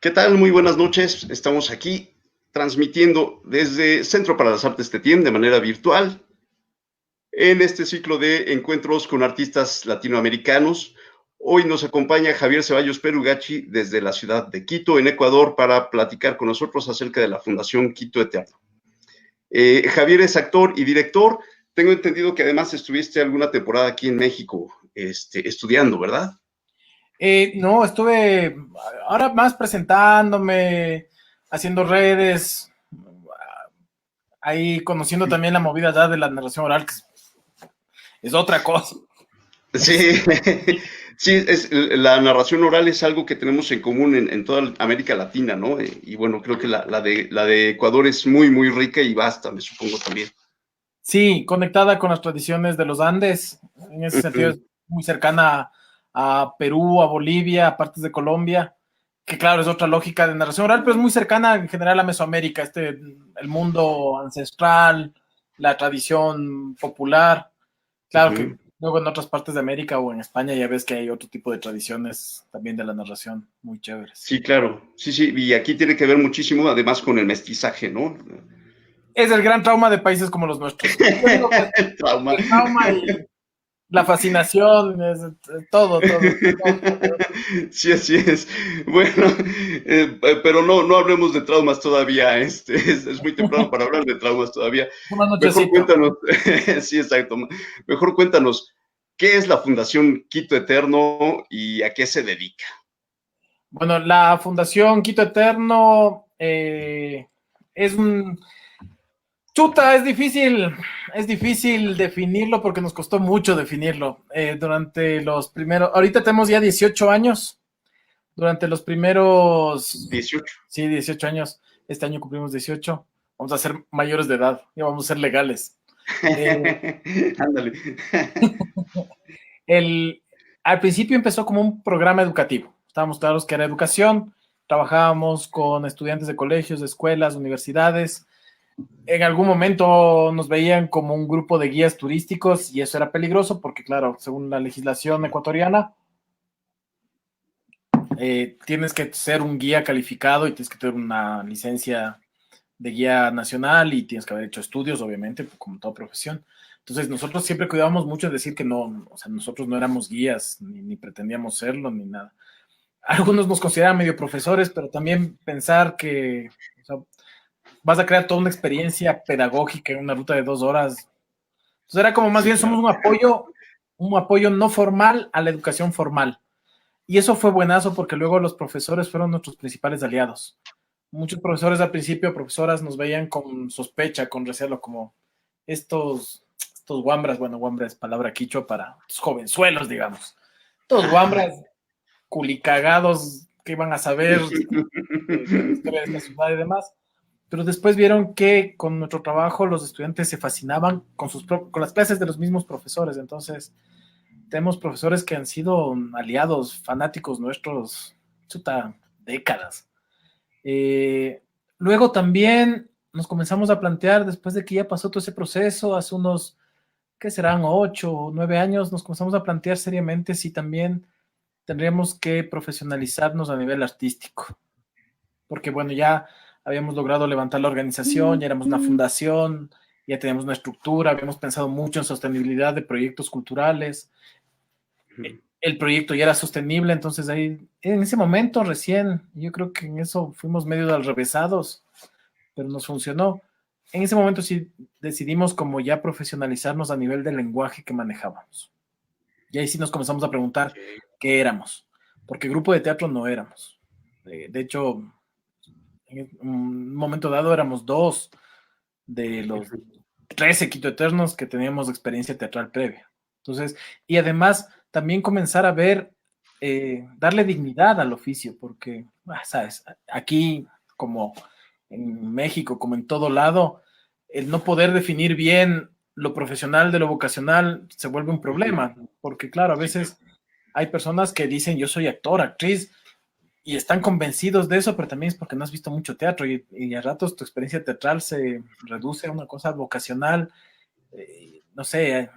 ¿Qué tal? Muy buenas noches. Estamos aquí transmitiendo desde Centro para las Artes Tetien de manera virtual en este ciclo de encuentros con artistas latinoamericanos. Hoy nos acompaña Javier Ceballos Perugachi desde la ciudad de Quito, en Ecuador, para platicar con nosotros acerca de la Fundación Quito de Teatro. Javier es actor y director. Tengo entendido que además estuviste alguna temporada aquí en México estudiando, ¿verdad? No, estuve ahora más presentándome, haciendo redes, ahí conociendo también la movida ya de la narración oral, que es otra cosa. Sí, sí, la narración oral es algo que tenemos en común en toda América Latina, ¿no? Y bueno, creo que la de Ecuador es muy, muy rica y basta, me supongo también. Sí, conectada con las tradiciones de los Andes, en ese sentido es muy cercana a Perú, a Bolivia, a partes de Colombia, que claro, es otra lógica de narración oral, pero es muy cercana en general a Mesoamérica, el mundo ancestral, la tradición popular. Claro que Ujú. luego en otras partes de América o en España ya ves que hay otro tipo de tradiciones también de la narración muy chéveres. Sí, claro, sí, sí, y aquí tiene que ver muchísimo además con el mestizaje, ¿no? Es el gran trauma de países como los nuestros. Yo digo que El trauma. el trauma y la fascinación, es todo, todo, todo. Sí, así es. Bueno, pero no hablemos de traumas todavía. Es muy temprano para hablar de traumas todavía. Una Mejor nochecita. cuéntanos, sí, exacto. Mejor cuéntanos, ¿qué es la Fundación Quito Eterno y a qué se dedica? Bueno, la Fundación Quito Eterno es un... Chuta, es difícil definirlo porque nos costó mucho definirlo. Durante los primeros, ahorita tenemos ya 18 años. Durante los primeros, 18. sí, 18 años, este año cumplimos 18, vamos a ser mayores de edad, ya vamos a ser legales. Eh, Ándale. el, Al principio empezó como un programa educativo, estábamos claros que era educación, trabajábamos con estudiantes de colegios, de escuelas, universidades. En algún momento nos veían como un grupo de guías turísticos y eso era peligroso porque, claro, según la legislación ecuatoriana, tienes que ser un guía calificado y tienes que tener una licencia de guía nacional y tienes que haber hecho estudios, obviamente, como toda profesión. Entonces, nosotros siempre cuidábamos mucho de decir que no, o sea, nosotros no éramos guías, ni pretendíamos serlo, ni nada. Algunos nos consideraban medio profesores, pero también pensar que, o sea, vas a crear toda una experiencia pedagógica en una ruta de 2 horas. Entonces, era como más Sí, bien somos claro. un apoyo no formal a la educación formal. Y eso fue buenazo porque luego los profesores fueron nuestros principales aliados. Muchos profesores al principio, profesoras, nos veían con sospecha, con recelo, como estos guambras, bueno, guambra es palabra quichua para los jovenzuelos, digamos. Estos Ah. guambras culicagados que iban a saber de la historia de esta ciudad y demás. Pero después vieron que con nuestro trabajo los estudiantes se fascinaban con las clases de los mismos profesores. Entonces, tenemos profesores que han sido aliados, fanáticos nuestros, chuta, décadas. Eh, Luego también nos comenzamos a plantear, después de que ya pasó todo ese proceso, hace unos, ¿qué serán? 8 o 9 años, nos comenzamos a plantear seriamente si también tendríamos que profesionalizarnos a nivel artístico. Porque bueno, ya habíamos logrado levantar la organización, ya éramos una fundación, ya teníamos una estructura, habíamos pensado mucho en sostenibilidad de proyectos culturales, el proyecto ya era sostenible, entonces ahí, en ese momento recién, yo creo que en eso fuimos medio alrevesados, pero nos funcionó. En ese momento sí decidimos como ya profesionalizarnos a nivel del lenguaje que manejábamos. Y ahí sí nos comenzamos a preguntar Ok. qué éramos, porque grupo de teatro no éramos. De hecho, en un momento dado éramos dos de los 13 Quito Eternos que teníamos experiencia teatral previa. Entonces, y además también comenzar a ver, darle dignidad al oficio, porque, sabes, aquí como en México, como en todo lado, el no poder definir bien lo profesional de lo vocacional se vuelve un problema, porque claro, a Sí, claro. veces hay personas que dicen yo soy actor, actriz, y están convencidos de eso, pero también es porque no has visto mucho teatro y a ratos tu experiencia teatral se reduce a una cosa vocacional. No sé,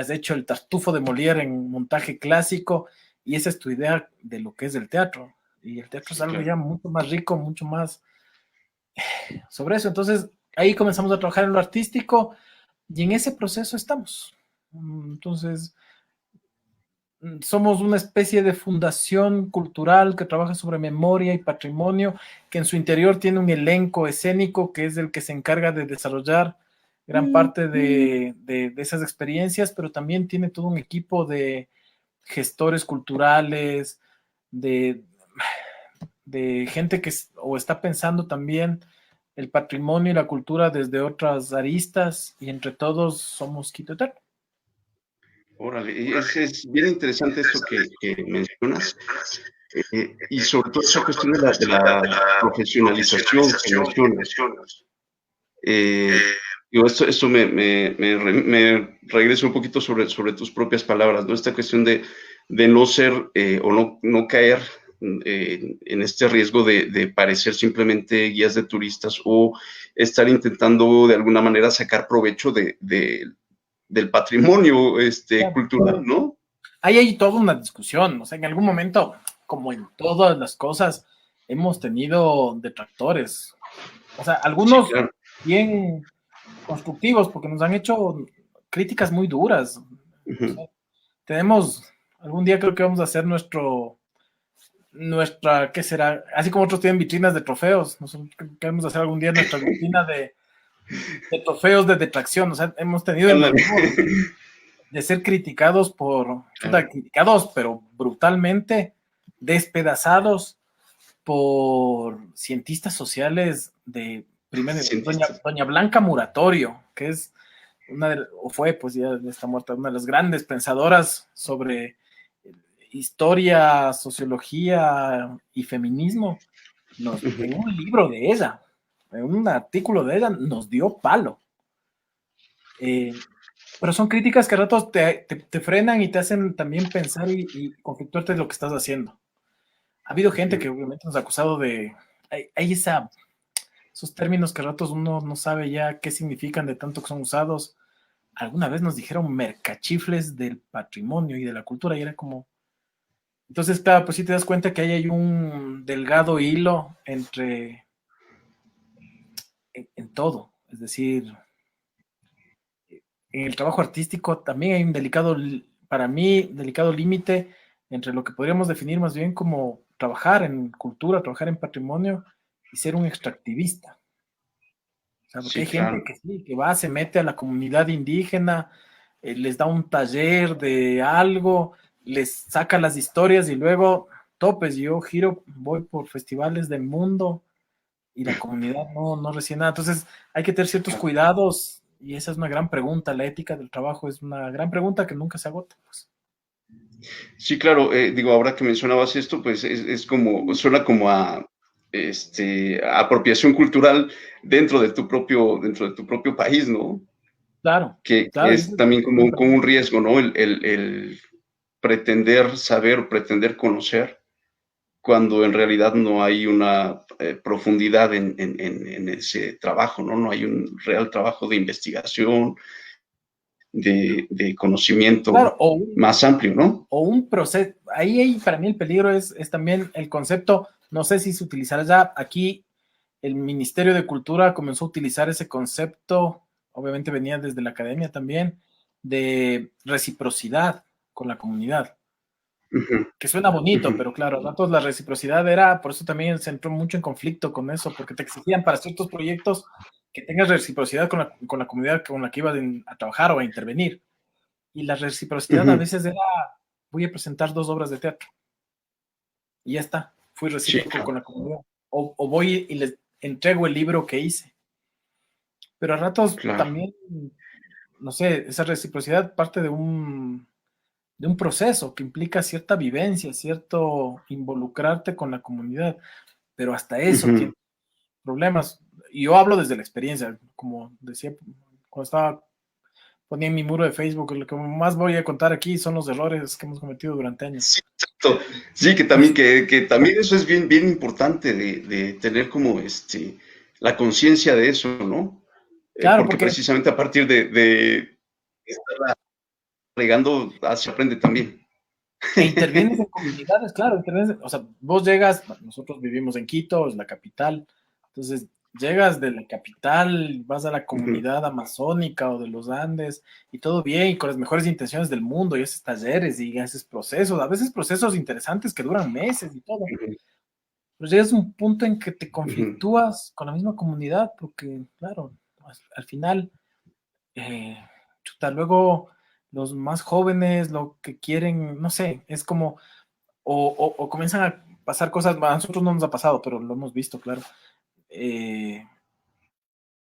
has hecho el tartufo de Molière en montaje clásico y esa es tu idea de lo que es el teatro. y el teatro es Sí, algo claro. ya mucho más rico, mucho más sobre eso. Entonces, ahí comenzamos a trabajar en lo artístico y en ese proceso estamos. Entonces, somos una especie de fundación cultural que trabaja sobre memoria y patrimonio, que en su interior tiene un elenco escénico que es el que se encarga de desarrollar gran parte de esas experiencias, pero también tiene todo un equipo de gestores culturales, de, de gente que o está pensando también el patrimonio y la cultura desde otras aristas, y entre todos somos Quito Eterno. Órale, y es bien interesante esto que mencionas, y sobre todo esa cuestión de la profesionalización que mencionas. Eh, Digo, esto me regresa un poquito sobre tus propias palabras, ¿no? Esta cuestión de no ser o no caer en este riesgo de parecer simplemente guías de turistas o estar intentando de alguna manera sacar provecho del patrimonio Claro. cultural, ¿no? Ahí hay toda una discusión, o sea, en algún momento, como en todas las cosas, hemos tenido detractores, o sea, Sí, algunos claro. bien constructivos, porque nos han hecho críticas muy duras. O Ujú. sea, tenemos, algún día creo que vamos a hacer nuestra, ¿qué será? Así como otros tienen vitrinas de trofeos, nosotros queremos hacer algún día nuestra vitrina de trofeos de detracción, o sea, hemos tenido el Ándale. valor de ser criticados Claro. criticados, pero brutalmente, despedazados por cientistas sociales de primero, Cientistas. doña Blanca Muratorio, que es o fue, pues ya está muerta, una de las grandes pensadoras sobre historia, sociología y feminismo, en un libro de ella, en un artículo de ella, nos dio palo. Eh, pero son críticas que a ratos te frenan y te hacen también pensar y conflictuarte de lo que estás haciendo. Ha habido gente que obviamente nos ha acusado de... Hay esos términos que a ratos uno no sabe ya qué significan de tanto que son usados. Alguna vez nos dijeron mercachifles del patrimonio y de la cultura y era como... Entonces, claro, pues sí te das cuenta que ahí hay un delgado hilo en todo. Es decir, en el trabajo artístico también hay un delicado, para mí, delicado límite entre lo que podríamos definir más bien como trabajar en cultura, trabajar en patrimonio y ser un extractivista. O sea, porque Sí, hay gente claro. que sí, que va, se mete a la comunidad indígena, les da un taller de algo, les saca las historias y luego topes, yo giro, voy por festivales del mundo y la comunidad no recibe nada. Entonces hay que tener ciertos cuidados y esa es una gran pregunta. La ética del trabajo es una gran pregunta que nunca se agota. Pues. Sí, claro, digo, ahora que mencionabas esto, pues es como, suena como a apropiación cultural dentro de tu propio país, ¿no? Claro, Que claro, y es ese es también el gran como un peligro. riesgo, ¿no? El pretender saber o pretender conocer cuando en realidad no hay una profundidad en ese trabajo, ¿no? No hay un real trabajo de investigación, de conocimiento Claro, más amplio, ¿no? o un proceso. Ahí para mí el peligro es también el concepto, no sé si se utilizará ya aquí, el Ministerio de Cultura comenzó a utilizar ese concepto, obviamente venía desde la academia también, de reciprocidad con la comunidad, Ujú, que suena bonito, ujú. pero claro, a ratos la reciprocidad era, por eso también se entró mucho en conflicto con eso, porque te exigían para ciertos proyectos que tengas reciprocidad con la comunidad con la que ibas a trabajar o a intervenir. Y la reciprocidad a Ujú. veces era, voy a presentar 2 obras de teatro y ya está, fui Sí, recíproco claro, con la comunidad. O voy y les entrego el libro que hice. Pero a ratos claro. también, no sé, esa reciprocidad parte de un proceso que implica cierta vivencia, cierto involucrarte con la comunidad, pero hasta eso Ujú. tiene problemas. Y yo hablo desde la experiencia, como decía, cuando estaba ponía en mi muro de Facebook, lo que más voy a contar aquí son los errores que hemos cometido durante años. Sí, exacto. Sí, que también eso es bien, bien importante de tener como la conciencia de eso, ¿no? Claro, Porque porque precisamente a partir de estar regando, se aprende también. E intervienes en comunidades, claro, o sea, vos llegas, nosotros vivimos en Quito, es la capital, entonces llegas de la capital, vas a la Ujú, comunidad amazónica o de los Andes y todo bien, y con las mejores intenciones del mundo, y haces talleres y haces procesos, a veces procesos interesantes que duran meses y todo, ujú, pero llegas a un punto en que te ujú. conflictúas con la misma comunidad, porque, claro, al final eh, chuta, luego los más jóvenes lo que quieren, no sé, es como, o comienzan a pasar cosas, a nosotros no nos ha pasado, pero lo hemos visto, claro, eh,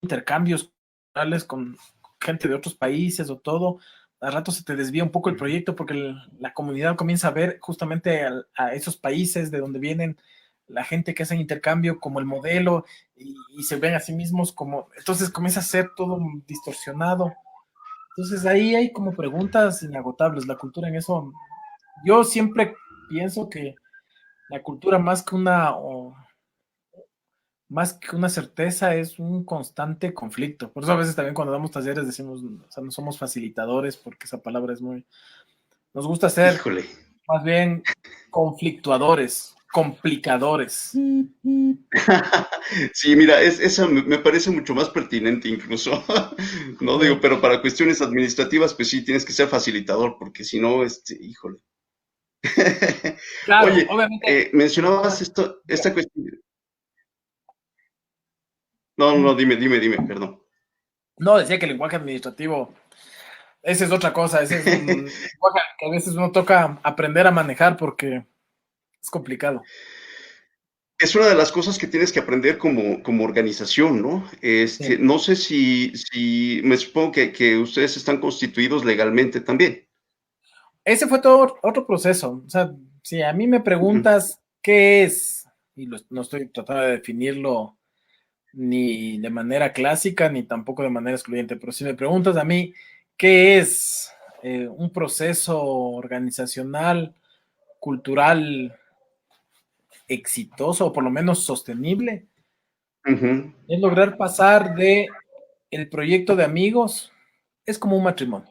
intercambios culturales con gente de otros países o todo, a rato se te desvía un poco el proyecto porque la comunidad comienza a ver justamente a esos países de donde vienen la gente que hace intercambio como el modelo y se ven a sí mismos como, entonces comienza a ser todo distorsionado. Entonces ahí hay como preguntas inagotables. La cultura en eso, yo siempre pienso que la cultura más que una certeza es un constante conflicto. Por eso a veces también cuando damos talleres decimos, o sea, no somos facilitadores porque esa palabra es muy, nos gusta ser Híjole. más bien conflictuadores, complicadores. Sí, mira, esa me parece mucho más pertinente incluso, no digo, Sí. pero para cuestiones administrativas, pues sí, tienes que ser facilitador, porque si no, híjole. Claro, Oye, obviamente. mencionabas esta cuestión. No, no, dime, perdón. No, decía que el lenguaje administrativo, esa es otra cosa, ese es un lenguaje que a veces uno toca aprender a manejar porque es complicado. Es una de las cosas que tienes que aprender como organización, ¿no? Sí. No sé si me supongo que ustedes están constituidos legalmente también. Ese fue todo otro proceso. O sea, si a mí me Ujú, preguntas qué es, y no estoy tratando de definirlo ni de manera clásica ni tampoco de manera excluyente, pero si me preguntas a mí qué es un proceso organizacional, cultural, exitoso o por lo menos sostenible, ujú, es lograr pasar de el proyecto de amigos, es como un matrimonio.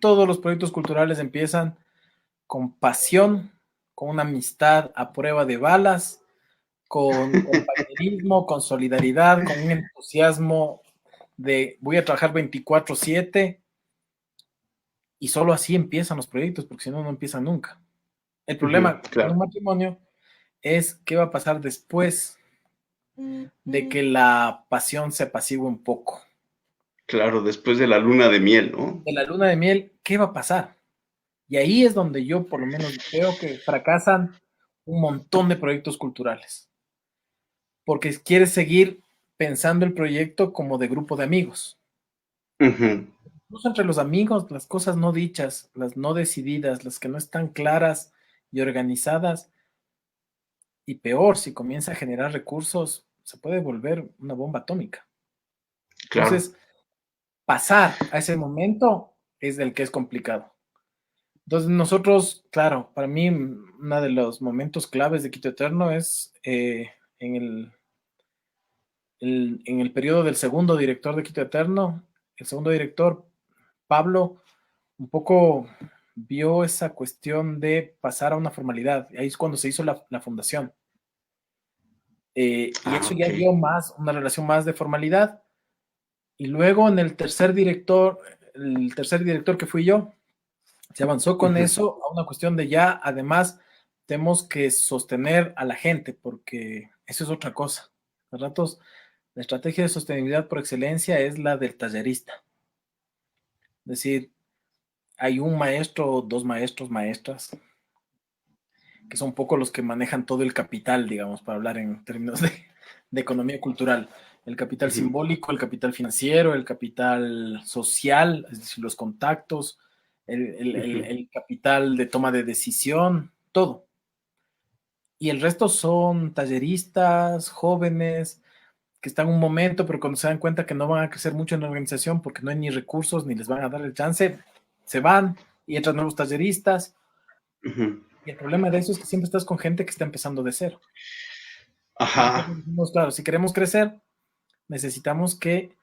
Todos los proyectos culturales empiezan con pasión, con una amistad a prueba de balas, con compañerismo, con solidaridad, con un entusiasmo de voy a trabajar 24/7 y solo así empiezan los proyectos, porque si no, no empiezan nunca. El ujú, problema en un claro, matrimonio es qué va a pasar después de que la pasión se apacigüe un poco. claro, después de la luna de miel, ¿no? De la luna de miel, ¿qué va a pasar? Y ahí es donde yo por lo menos veo que fracasan un montón de proyectos culturales, porque quieres seguir pensando el proyecto como de grupo de amigos. Ujú, Incluso entre los amigos, las cosas no dichas, las no decididas, las que no están claras y organizadas, y peor, si comienza a generar recursos, se puede volver una bomba atómica. claro. Entonces, pasar a ese momento es el que es complicado. Entonces, nosotros, claro, para mí, uno de los momentos claves de Quito Eterno es en en el periodo del segundo director de Quito Eterno, el segundo director, Pablo, un poco vio esa cuestión de pasar a una formalidad. Ahí es cuando se hizo la fundación. Y Ah, eso ok. ya dio más, una relación más de formalidad. Y luego en el tercer director que fui yo, se avanzó con Ujú, eso a una cuestión de ya, además, tenemos que sostener a la gente, porque eso es otra cosa. A ratos, la estrategia de sostenibilidad por excelencia es la del tallerista. Es decir, hay un maestro, dos maestros, maestras, que son un poco los que manejan todo el capital, digamos, para hablar en términos de economía cultural. El capital ujú, simbólico, el capital financiero, el capital social, es decir, los contactos, ujú. el capital de toma de decisión, todo. Y el resto son talleristas, jóvenes, que están un momento, pero cuando se dan cuenta que no van a crecer mucho en la organización porque no hay ni recursos ni les van a dar el chance, se van y entran nuevos talleristas. Ujú. Y el problema de eso es que siempre estás con gente que está empezando de cero. Ajá, Nosotros decimos, claro, si queremos crecer, necesitamos que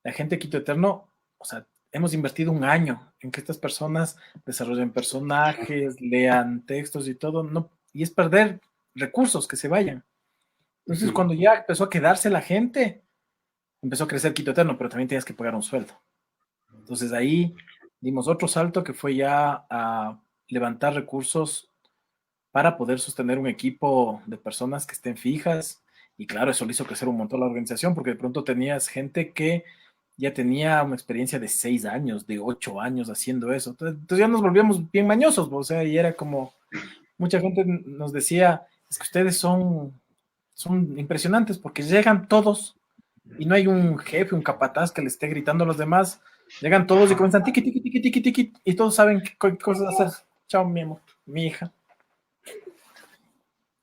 la gente de Quito Eterno, o sea, hemos invertido un año en que estas personas desarrollen personajes, lean textos y todo, no, y es perder recursos que se vayan. Entonces, cuando ya empezó a quedarse la gente, empezó a crecer Quito Eterno, pero también tenías que pagar un sueldo. Entonces ahí dimos otro salto que fue ya a levantar recursos para poder sostener un equipo de personas que estén fijas. Y claro, eso le hizo crecer un montón la organización, porque de pronto tenías gente que ya tenía una experiencia de 6 años, de 8 años haciendo eso. Entonces ya nos volvíamos bien mañosos, o sea, y era como, mucha gente nos decía, es que ustedes son impresionantes porque llegan todos y no hay un jefe, un capataz que le esté gritando a los demás. Llegan todos y comienzan tiqui, tiqui, tiqui, tiqui, tiqui, y todos saben qué cosas hacer. Chao, mi amor, mi hija.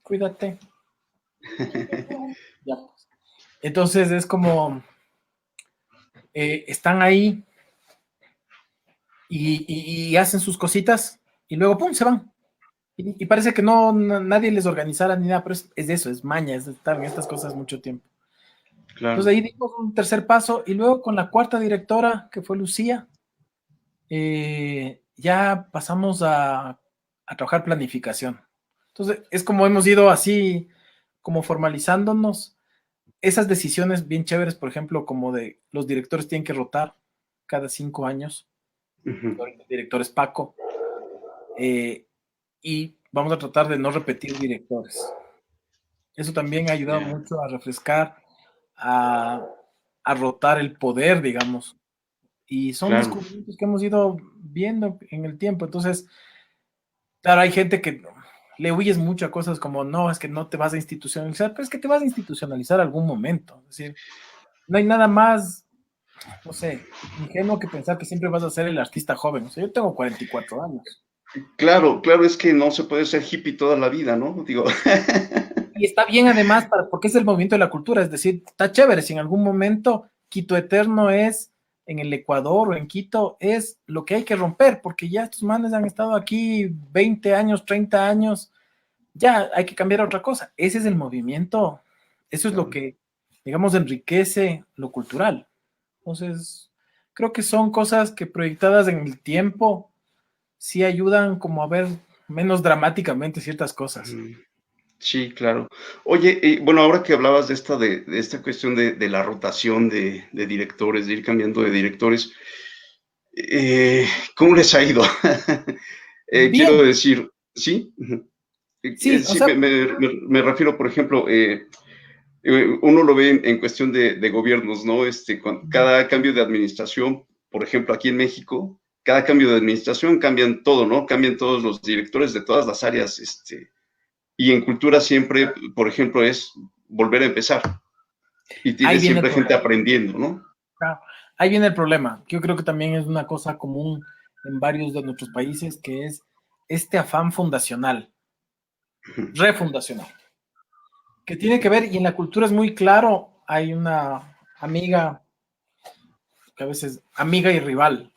Cuídate. Ya, pues. Entonces es como, están ahí y hacen sus cositas y luego, ¡pum!, se van. Y parece que no, nadie les organizara ni nada, pero es eso, es maña, es estar en estas cosas mucho tiempo. Claro. Entonces ahí dimos un tercer paso y luego con la cuarta directora, que fue Lucía, ya pasamos a trabajar planificación. Entonces es como hemos ido así, como formalizándonos. Esas decisiones bien chéveres, por ejemplo, como de los directores tienen que rotar cada 5 años. El director es Paco. Y vamos a tratar de no repetir directores. Eso también ha ayudado mucho a refrescar, a rotar el poder, digamos. Y son descubrimientos que hemos ido viendo en el tiempo. Entonces, claro, hay gente que le huyes mucho a cosas como, no, es que no te vas a institucionalizar, pero es que te vas a institucionalizar algún momento. Es decir, no hay nada más, no sé, ingenuo que pensar que siempre vas a ser el artista joven. O sea, yo tengo 44 años. Claro, claro, es que no se puede ser hippie toda la vida, ¿no? Digo. Y está bien además, porque es el movimiento de la cultura, es decir, está chévere, si en algún momento Quito Eterno es en el Ecuador o en Quito, es lo que hay que romper, porque ya estos manes han estado aquí 20 años, 30 años, ya hay que cambiar a otra cosa. Ese es el movimiento, eso es lo que, digamos, enriquece lo cultural. Entonces, creo que son cosas que proyectadas en el tiempo sí ayudan como a ver menos dramáticamente ciertas cosas. Sí, claro. Oye, bueno, ahora que hablabas de esta cuestión de la rotación de directores, de ir cambiando de directores, ¿cómo les ha ido? Quiero Bien, decir, ¿sí? sí, o Sí, sea, me refiero, por ejemplo, uno lo ve en cuestión de gobiernos, ¿no? Con cada cambio de administración, por ejemplo, aquí en México, cada cambio de administración cambian todo, ¿no? Cambian todos los directores de todas las áreas, y en cultura siempre, por ejemplo, es volver a empezar. Y ahí tienes viene el siempre gente problema. aprendiendo, ¿no? Claro, ahí viene el problema. Yo creo que también es una cosa común en varios de nuestros países, que es este afán fundacional, refundacional, que tiene que ver, y en la cultura es muy claro, hay una amiga, que a veces amiga y rival,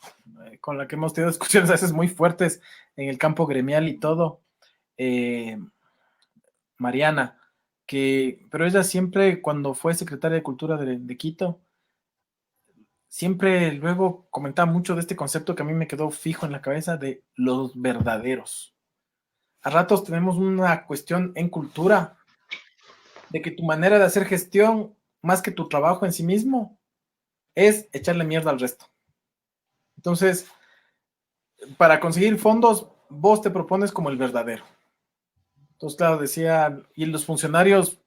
con la que hemos tenido discusiones a veces muy fuertes en el campo gremial y todo, eh, Mariana, pero ella siempre, cuando fue secretaria de Cultura de Quito, siempre luego comentaba mucho de este concepto que a mí me quedó fijo en la cabeza de los verdaderos. A ratos tenemos una cuestión en cultura de que tu manera de hacer gestión, más que tu trabajo en sí mismo, es echarle mierda al resto. Entonces, para conseguir fondos, vos te propones como el verdadero. Entonces, claro, decía, y los funcionarios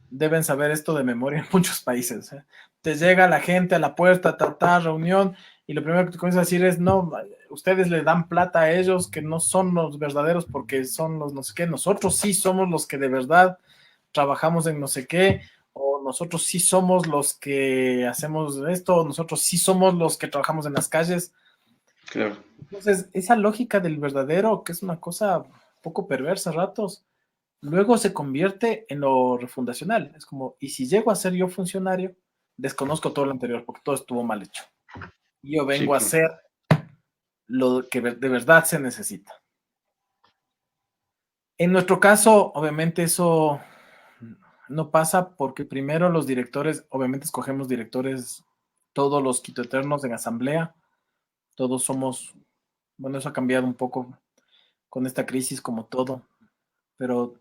deben saber esto de memoria en muchos países. Te llega la gente a la puerta, reunión, y lo primero que te comienzas a decir es, no, ustedes le dan plata a ellos que no son los verdaderos porque son los no sé qué, nosotros sí somos los que de verdad trabajamos en no sé qué, o nosotros sí somos los que hacemos esto, nosotros sí somos los que trabajamos en las calles. Claro. Entonces, esa lógica del verdadero, que es una cosa un poco perversa a ratos, luego se convierte en lo refundacional. Es como, y si llego a ser yo funcionario, desconozco todo lo anterior porque todo estuvo mal hecho. Y yo Sí, vengo a claro. hacer lo que de verdad se necesita. En nuestro caso, obviamente eso no pasa porque primero los directores, obviamente escogemos directores, todos los quitoeternos en asamblea, Todos somos, bueno, eso ha cambiado un poco con esta crisis como todo, pero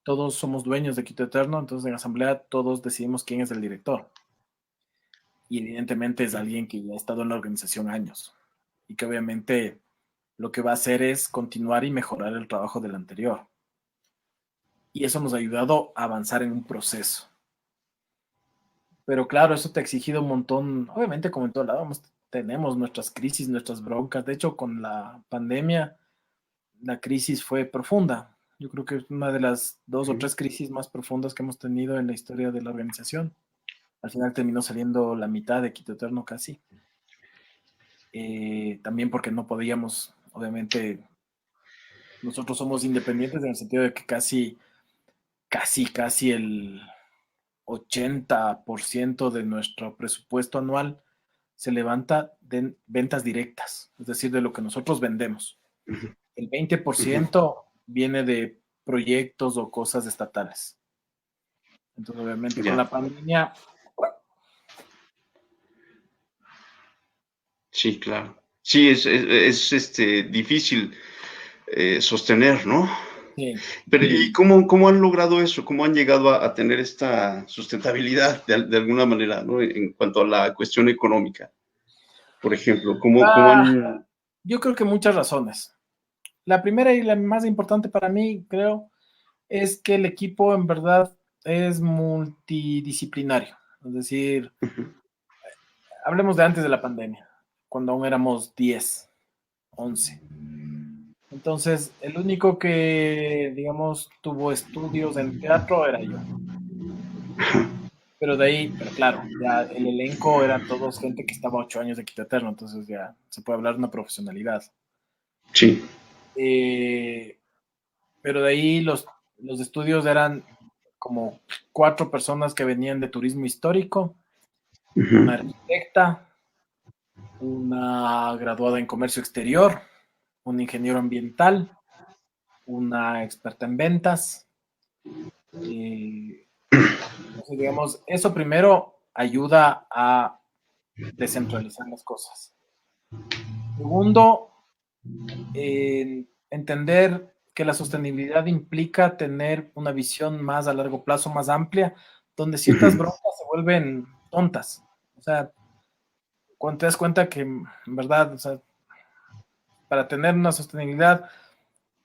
todos somos dueños de Quito Eterno, entonces en asamblea todos decidimos quién es el director. Y evidentemente es alguien que ya ha estado en la organización años y que obviamente lo que va a hacer es continuar y mejorar el trabajo del anterior. Y eso nos ha ayudado a avanzar en un proceso. Pero claro, eso te ha exigido un montón, obviamente como en todo lado, tenemos nuestras crisis, nuestras broncas. De hecho, con la pandemia, la crisis fue profunda. Yo creo que es una de las dos o tres crisis más profundas que hemos tenido en la historia de la organización. Al final terminó saliendo la mitad de Quito Eterno casi. También porque no podíamos, obviamente, nosotros somos independientes en el sentido de que casi el 80% de nuestro presupuesto anual se levanta de ventas directas, es decir, de lo que nosotros vendemos. El 20% viene de proyectos o cosas estatales. Entonces, obviamente, con la pandemia. Sí, claro. Sí, es difícil sostener, ¿no? Sí. Pero ¿y cómo han logrado eso? ¿Cómo han llegado a tener esta sustentabilidad de alguna manera, ¿no? En cuanto a la cuestión económica, por ejemplo, ¿cómo han... Yo creo que muchas razones. La primera y la más importante para mí, creo, es que el equipo en verdad es multidisciplinario. Es decir, hablemos de antes de la pandemia, cuando aún éramos 10, 11. Entonces, el único que, digamos, tuvo estudios en teatro era yo. Pero de ahí, pero claro, ya el elenco eran todos gente que estaba 8 años de Quito Eterno, entonces ya se puede hablar de una profesionalidad. Sí. Pero de ahí los estudios eran como 4 personas que venían de turismo histórico, una arquitecta, una graduada en comercio exterior, un ingeniero ambiental, una experta en ventas. Entonces, digamos, eso primero ayuda a descentralizar las cosas. Segundo, entender que la sostenibilidad implica tener una visión más a largo plazo, más amplia, donde ciertas broncas se vuelven tontas. O sea, cuando te das cuenta que, en verdad, o sea, para tener una sostenibilidad,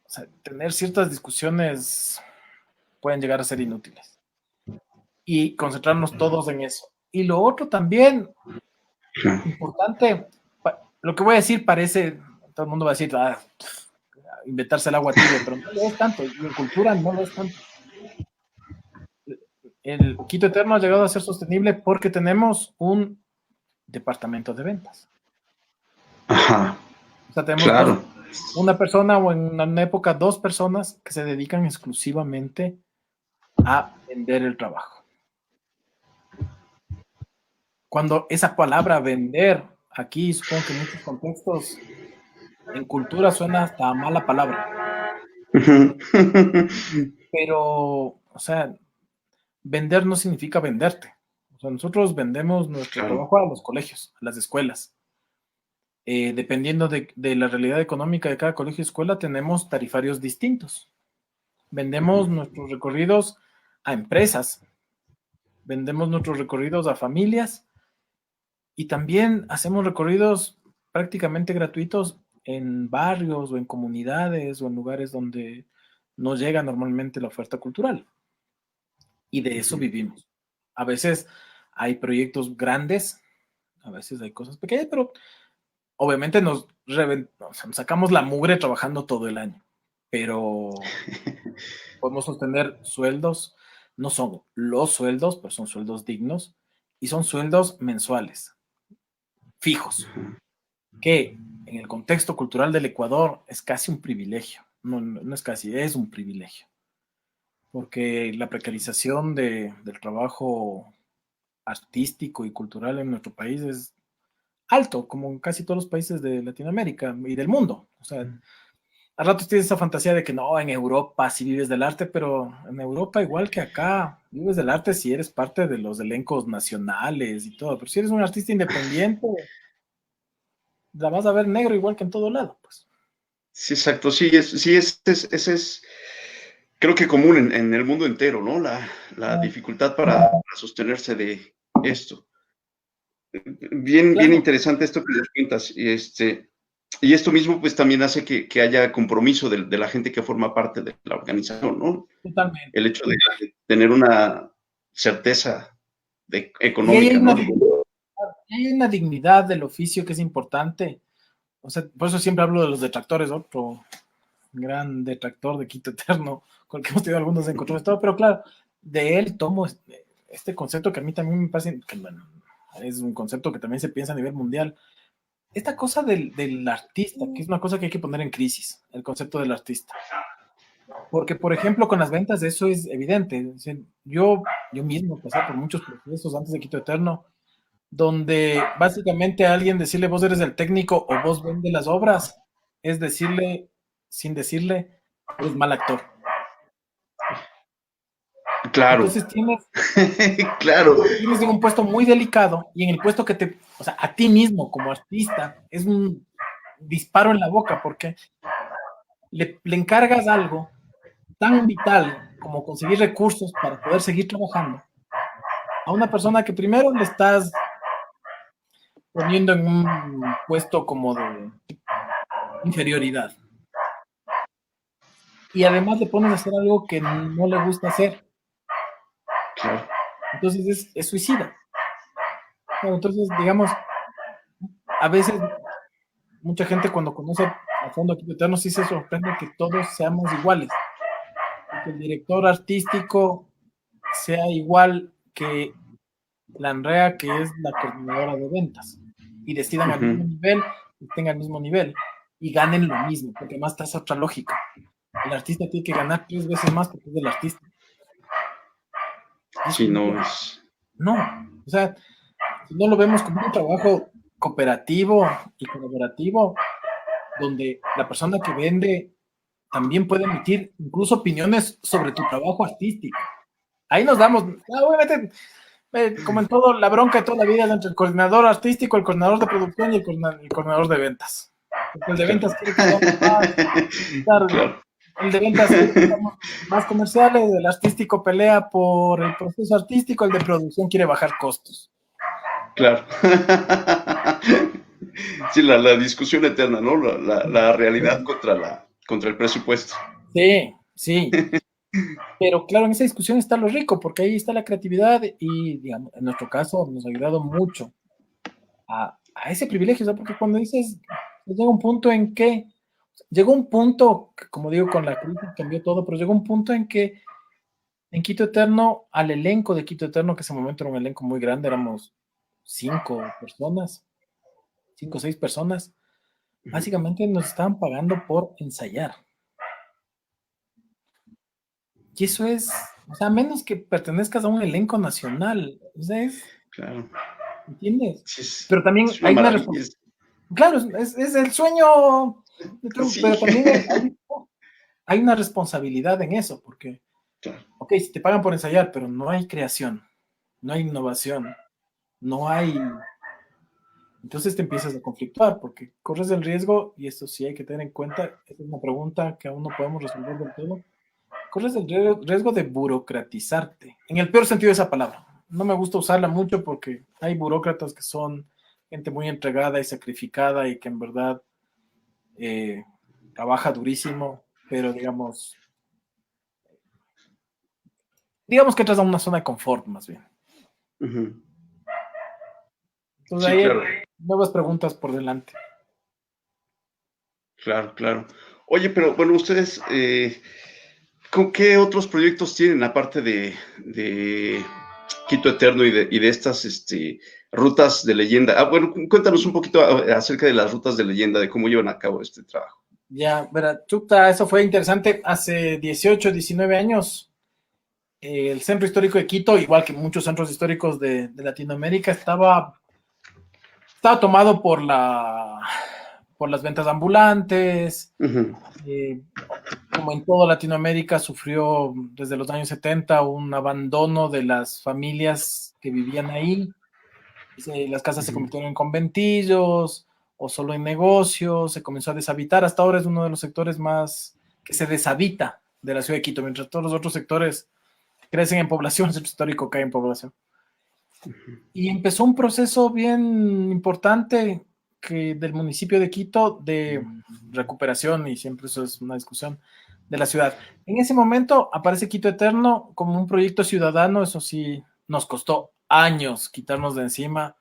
o sea, tener ciertas discusiones pueden llegar a ser inútiles. Y concentrarnos todos en eso. Y lo otro también, importante, lo que voy a decir parece, todo el mundo va a decir, inventarse el agua tibia, pero no lo es tanto, y en cultura no lo es tanto. El Quito Eterno ha llegado a ser sostenible porque tenemos un departamento de ventas. Ajá. O sea, tenemos Claro. una persona o en una época 2 personas que se dedican exclusivamente a vender el trabajo. Cuando esa palabra vender, aquí supongo que en muchos contextos, en cultura suena hasta a mala palabra. Pero, o sea, vender no significa venderte. O sea, nosotros vendemos nuestro Claro. trabajo a los colegios, a las escuelas. Dependiendo de la realidad económica de cada colegio y escuela, tenemos tarifarios distintos. Vendemos nuestros recorridos a empresas, vendemos nuestros recorridos a familias y también hacemos recorridos prácticamente gratuitos en barrios o en comunidades o en lugares donde no llega normalmente la oferta cultural. Y de eso vivimos. A veces hay proyectos grandes, a veces hay cosas pequeñas, pero obviamente nos sacamos la mugre trabajando todo el año, pero podemos sostener sueldos, no son los sueldos, pero son sueldos dignos y son sueldos mensuales, fijos, que en el contexto cultural del Ecuador es casi un privilegio, no es casi, es un privilegio, porque la precarización del trabajo artístico y cultural en nuestro país es alto, como en casi todos los países de Latinoamérica y del mundo. O sea, a ratos tienes esa fantasía de que no, en Europa sí vives del arte, pero en Europa, igual que acá, vives del arte si eres parte de los elencos nacionales y todo. Pero si eres un artista independiente, la vas a ver negro igual que en todo lado, pues. Sí, exacto, sí, ese es, creo que común en el mundo entero, ¿no? La dificultad para sostenerse de esto. Bien, bien Claro, interesante esto que les cuentas. Y esto mismo, pues también hace que haya compromiso de la gente que forma parte de la organización, ¿no? totalmente. El hecho de tener una certeza Y ahí hay económica, una, ¿no? hay una dignidad del oficio que es importante. O sea, por eso siempre hablo de los detractores, otro gran detractor de Quito Eterno, con el que hemos tenido algunos encontrones, todo, pero claro, de él tomo este concepto que a mí también me parece que, bueno, es un concepto que también se piensa a nivel mundial. Esta cosa del artista, que es una cosa que hay que poner en crisis, el concepto del artista. Porque, por ejemplo, con las ventas eso es evidente. Es decir, yo mismo pasé por muchos procesos antes de Quito Eterno, donde básicamente a alguien decirle vos eres el técnico o vos vendes las obras, es decirle, sin decirle, eres mal actor. Claro, Entonces claro, tienes en un puesto muy delicado y en el puesto que te, o sea, a ti mismo como artista, es un disparo en la boca porque le encargas algo tan vital como conseguir recursos para poder seguir trabajando a una persona que primero le estás poniendo en un puesto como de inferioridad y además le pones a hacer algo que no le gusta hacer. claro. Entonces es suicida. Bueno, entonces, digamos, a veces mucha gente cuando conoce a fondo a Quito Eterno sí se sorprende que todos seamos iguales. Que el director artístico sea igual que la Andrea, que es la coordinadora de ventas, y decidan al mismo Ujú. nivel, y tengan el mismo nivel, y ganen lo mismo, porque además está esa otra lógica. El artista tiene que ganar 3 veces más porque es el artista. Y es Sí, como no que, es. no, o sea, si no lo vemos como un trabajo cooperativo y colaborativo, donde la persona que vende también puede emitir incluso opiniones sobre tu trabajo artístico. Ahí nos damos, obviamente, como en todo, la bronca de toda la vida es entre el coordinador artístico, el coordinador de producción y el coordinador de ventas. Porque el de Claro. ventas quiere que hagamos más, claro, Claro. el de ventas quiere que hagamos más comerciales, el artístico pelea por el proceso artístico, el de producción quiere bajar costos. Claro. Sí, la discusión eterna, ¿no? La realidad contra el presupuesto. Sí, sí. Pero claro, en esa discusión está lo rico, porque ahí está la creatividad y, digamos, en nuestro caso nos ha ayudado mucho a ese privilegio, ¿sabes? Porque cuando dices, llega un punto en que, llegó un punto, que, como digo, con la crisis cambió todo, pero llegó un punto en que en Quito Eterno, al elenco de Quito Eterno, que en ese momento era un elenco muy grande, éramos 5 personas, 5 o 6 personas, básicamente nos estaban pagando por ensayar. Y eso es, o sea, a menos que pertenezcas a un elenco nacional, o sea, Claro. ¿entiendes? Sí, Pero también es una hay una maravilla. responsabilidad. Claro, es el sueño de triunfo, Sí. pero también hay una responsabilidad en eso, porque, Claro. ok, si te pagan por ensayar, pero no hay creación, no hay innovación, no hay. Entonces te empiezas a conflictuar, porque corres el riesgo, y esto sí hay que tener en cuenta, esta es una pregunta que aún no podemos resolver del todo, corres el riesgo de burocratizarte, en el peor sentido de esa palabra. No me gusta usarla mucho porque hay burócratas que son gente muy entregada y sacrificada y que en verdad eh, trabaja durísimo, pero digamos que entras a una zona de confort más bien. Ujú. Entonces Sí, ahí hay claro. nuevas preguntas por delante. Claro, claro. Oye, pero bueno, ustedes, ¿con qué otros proyectos tienen aparte de Quito Eterno y de estas rutas de leyenda? Ah, bueno, cuéntanos un poquito acerca de las rutas de leyenda, de cómo llevan a cabo este trabajo. Ya, verá, chuta, eso fue interesante. Hace 18, 19 años, el centro histórico de Quito, igual que muchos centros históricos de Latinoamérica, estaba tomado por las ventas ambulantes. Ujú, eh, Como en toda Latinoamérica, sufrió desde los años 70 un abandono de las familias que vivían ahí. Las casas se ujú, convirtieron en conventillos, o solo en negocios, se comenzó a deshabitar. Hasta ahora es uno de los sectores más que se deshabita de la ciudad de Quito, mientras todos los otros sectores crecen en población, el centro histórico cae en población. Y empezó un proceso bien importante del municipio de Quito de recuperación, y siempre eso es una discusión, de la ciudad. En ese momento aparece Quito Eterno como un proyecto ciudadano. Eso sí, nos costó años quitarnos de encima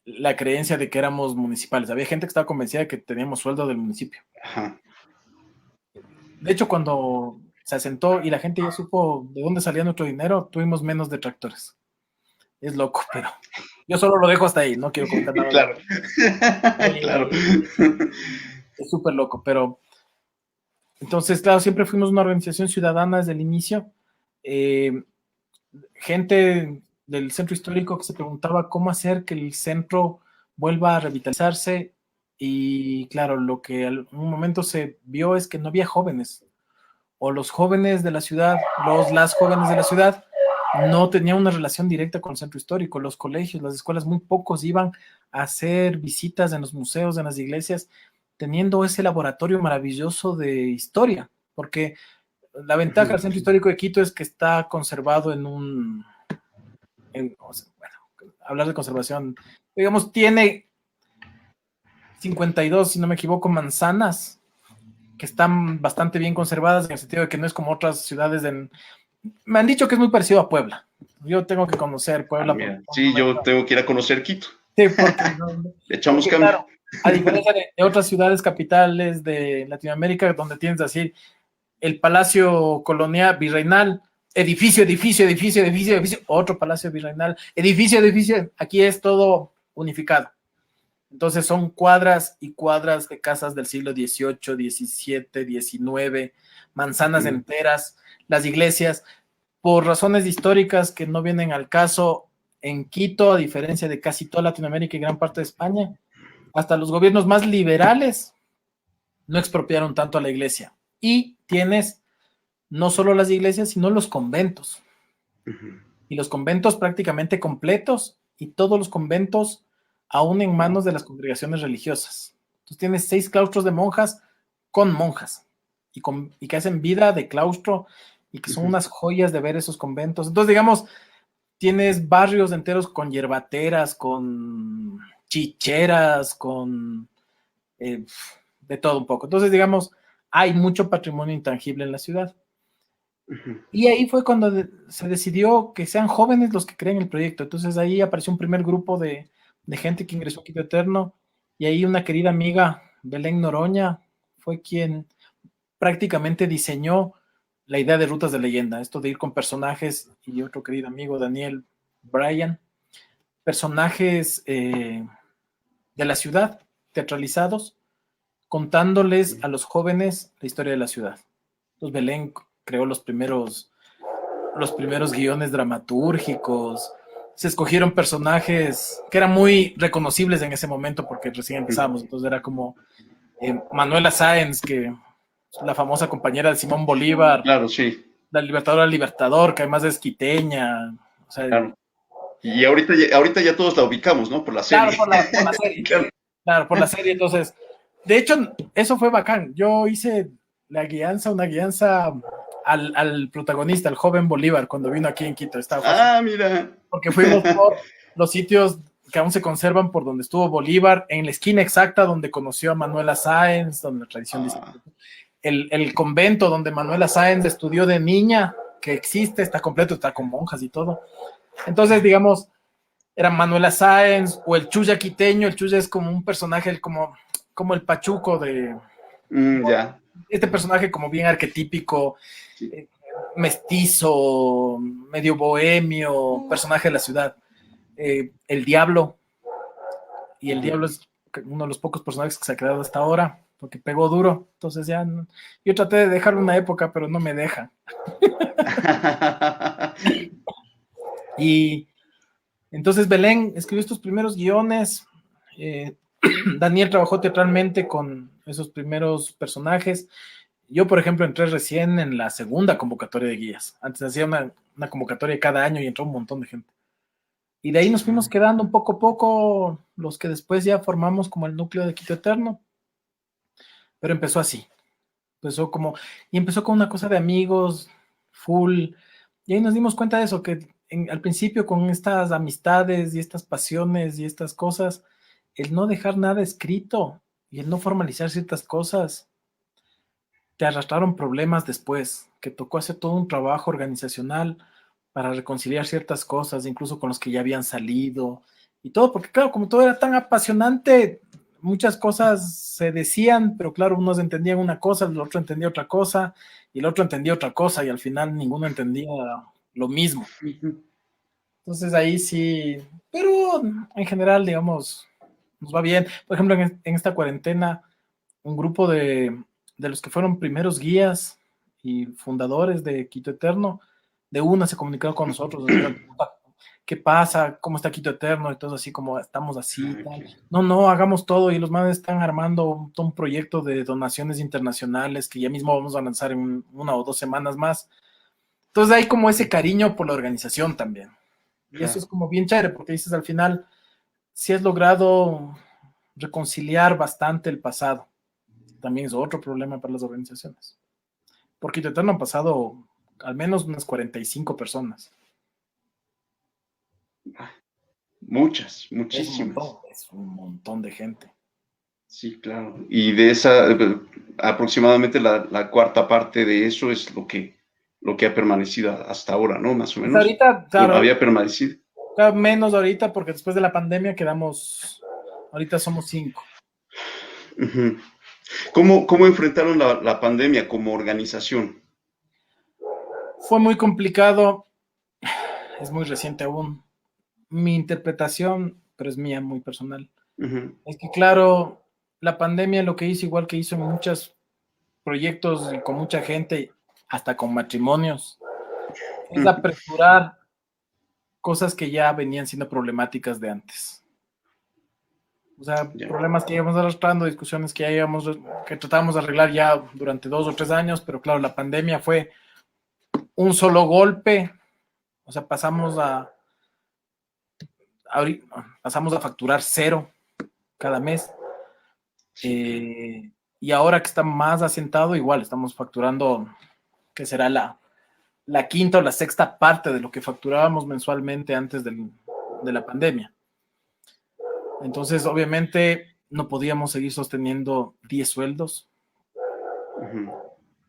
la creencia de que éramos municipales. Había gente que estaba convencida de que teníamos sueldo del municipio. Ajá. De hecho, cuando se asentó y la gente ya supo de dónde salía nuestro dinero, tuvimos menos detractores. Es loco, pero yo solo lo dejo hasta ahí, no quiero comentar nada. Claro. Claro. Es súper loco, pero entonces, claro, siempre fuimos una organización ciudadana desde el inicio. Gente del centro histórico que se preguntaba cómo hacer que el centro vuelva a revitalizarse, y claro, lo que en un momento se vio es que no había jóvenes, o los jóvenes de la ciudad, las jóvenes de la ciudad no tenían una relación directa con el centro histórico. Los colegios, las escuelas, muy pocos iban a hacer visitas en los museos, en las iglesias, teniendo ese laboratorio maravilloso de historia, porque la ventaja del centro histórico de Quito es que está conservado bueno, hablar de conservación, digamos, tiene 52, si no me equivoco, manzanas que están bastante bien conservadas, en el sentido de que no es como otras ciudades. Me han dicho que es muy parecido a Puebla. Yo tengo que conocer Puebla. Sí, yo tengo que ir a conocer Quito. Sí, porque echamos cambio. Claro, a diferencia de otras ciudades capitales de Latinoamérica, donde tienes así el Palacio Colonial Virreinal, edificio, otro Palacio Virreinal, edificio, aquí es todo unificado. Entonces son cuadras y cuadras de casas del siglo XVIII, XVII, XIX, manzanas enteras, las iglesias. Por razones históricas que no vienen al caso, en Quito, a diferencia de casi toda Latinoamérica y gran parte de España, hasta los gobiernos más liberales no expropiaron tanto a la iglesia. Y tienes no solo las iglesias, sino los conventos. Y los conventos prácticamente completos, y todos los conventos aún en manos de las congregaciones religiosas. Entonces tienes 6 claustros de monjas con monjas, y que hacen vida de claustro, y que son unas joyas de ver esos conventos. Entonces, digamos, tienes barrios enteros con yerbateras, con chicheras, con de todo un poco. Entonces, digamos, hay mucho patrimonio intangible en la ciudad. Y ahí fue cuando se decidió que sean jóvenes los que creen el proyecto. Entonces ahí apareció un primer grupo de gente que ingresó a Quito Eterno, y ahí una querida amiga, Belén Noroña, fue quien prácticamente diseñó la idea de Rutas de Leyenda, esto de ir con personajes, y otro querido amigo, Daniel Bryan, personajes de la ciudad, teatralizados, contándoles a los jóvenes la historia de la ciudad. Entonces Belén creó los primeros guiones dramatúrgicos. Se escogieron personajes que eran muy reconocibles en ese momento, porque recién empezamos. Entonces era como Manuela Sáenz, que la famosa compañera de Simón Bolívar. Claro, sí. La Libertadora Libertador, que además es quiteña. O sea, claro. Y ahorita ya todos la ubicamos, ¿no? Por la serie. Claro, por la serie. Claro, por la serie. Entonces, de hecho, eso fue bacán. Yo hice una guianza al protagonista, al joven Bolívar, cuando vino aquí en Quito. Mira. Porque fuimos por los sitios que aún se conservan, por donde estuvo Bolívar, en la esquina exacta donde conoció a Manuela Sáenz, donde la tradición dice el convento donde Manuela Sáenz estudió de niña, que existe, está completo, está con monjas y todo. Entonces, digamos, era Manuela Sáenz o el Chuya quiteño. El Chuya es como un personaje como el Pachuco de... ya. Este personaje como bien arquetípico, mestizo, medio bohemio, personaje de la ciudad. El Diablo. Y el Diablo es uno de los pocos personajes que se ha creado hasta ahora, porque pegó duro. Entonces ya... Yo traté de dejarlo una época, pero no me deja. Y entonces Belén escribió estos primeros guiones. Daniel trabajó teatralmente con esos primeros personajes. Yo, por ejemplo, entré recién en la segunda convocatoria de guías. Antes hacía una convocatoria cada año y entró un montón de gente. Y de ahí nos fuimos quedando un poco a poco, los que después ya formamos como el núcleo de Quito Eterno. Pero empezó así. Empezó con una cosa de amigos, full. Y ahí nos dimos cuenta de eso, que al principio con estas amistades y estas pasiones y estas cosas, el no dejar nada escrito y el no formalizar ciertas cosas, te arrastraron problemas después, que tocó hacer todo un trabajo organizacional para reconciliar ciertas cosas, incluso con los que ya habían salido y todo, porque claro, como todo era tan apasionante, muchas cosas se decían, pero claro, unos entendían una cosa, el otro entendía otra cosa, y el otro entendía otra cosa, y al final ninguno entendía lo mismo. Entonces ahí sí, pero en general, digamos, nos va bien. Por ejemplo, en esta cuarentena, un grupo de los que fueron primeros guías y fundadores de Quito Eterno, de una se comunicaron con nosotros, nos dijeron, ¿qué pasa? ¿Cómo está Quito Eterno? Y todo así como estamos así, tal. No, hagamos todo, y los manes están armando un proyecto de donaciones internacionales que ya mismo vamos a lanzar en 1 o 2 semanas más. Entonces hay como ese cariño por la organización también. Y eso es como bien chévere, porque dices al final, si has logrado reconciliar bastante el pasado. También es otro problema para las organizaciones. Por Quito Eterno han pasado al menos unas 45 personas. Muchas, muchísimas. Es un montón de gente. Sí, claro. Y de esa, aproximadamente la cuarta parte de eso es lo que ha permanecido hasta ahora, ¿no? Más o Hasta menos. ahorita, claro, Había permanecido. menos ahorita, porque después de la pandemia ahorita somos 5. Uh-huh. ¿Cómo enfrentaron la pandemia como organización? Fue muy complicado, es muy reciente aún. Mi interpretación, pero es mía, muy personal. Uh-huh. Es que, claro, la pandemia lo que hizo, igual que hizo en muchos proyectos y con mucha gente, hasta con matrimonios, es apresurar cosas que ya venían siendo problemáticas de antes. O sea, problemas que íbamos arrastrando, discusiones que tratábamos de arreglar ya durante 2 o 3 años, pero claro, la pandemia fue un solo golpe. O sea, pasamos a facturar 0 cada mes. Y ahora que está más asentado, igual estamos facturando, que será la quinta o la sexta parte de lo que facturábamos mensualmente antes de la pandemia. Entonces, obviamente, no podíamos seguir sosteniendo 10 sueldos. Uh-huh.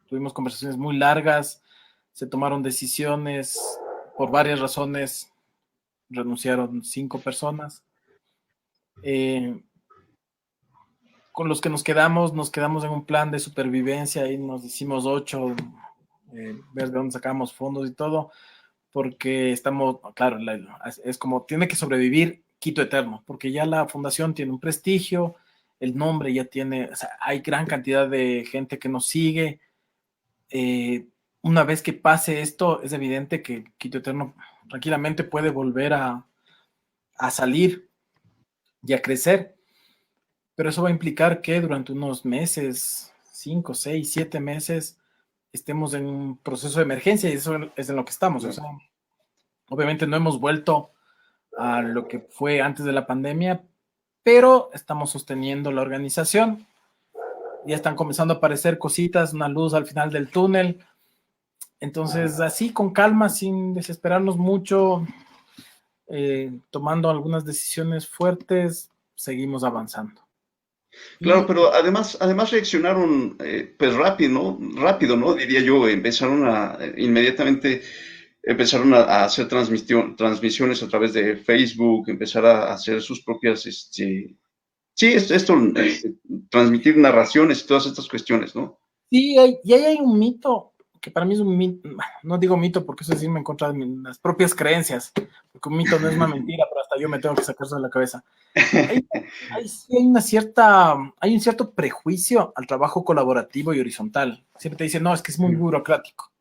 Tuvimos conversaciones muy largas, se tomaron decisiones por varias razones, renunciaron 5 personas. Con los que nos quedamos en un plan de supervivencia y nos hicimos 8, ver de dónde sacamos fondos y todo, porque estamos, claro, es como tiene que sobrevivir Quito Eterno, porque ya la fundación tiene un prestigio, el nombre ya tiene, o sea, hay gran cantidad de gente que nos sigue. Una vez que pase esto, es evidente que Quito Eterno tranquilamente puede volver a salir y a crecer, pero eso va a implicar que durante unos meses, 5, 6, 7 meses, estemos en un proceso de emergencia, y eso es en lo que estamos. O sea, obviamente no hemos vuelto a lo que fue antes de la pandemia, pero estamos sosteniendo la organización. Ya están comenzando a aparecer cositas, una luz al final del túnel. Entonces, así con calma, sin desesperarnos mucho, tomando algunas decisiones fuertes, seguimos avanzando. Claro, pero además reaccionaron pues rápido, ¿no? Diría yo, inmediatamente empezaron a hacer transmisiones a través de Facebook, empezar a hacer sus propias, transmitir narraciones y todas estas cuestiones, ¿no? Sí, y ahí hay un mito, que para mí es un mito, no digo mito porque eso es irme en contra de las propias creencias, porque un mito no es una mentira, pero hasta yo me tengo que sacarse de la cabeza. Hay un cierto prejuicio al trabajo colaborativo y horizontal. Siempre te dicen, no, es que es muy burocrático.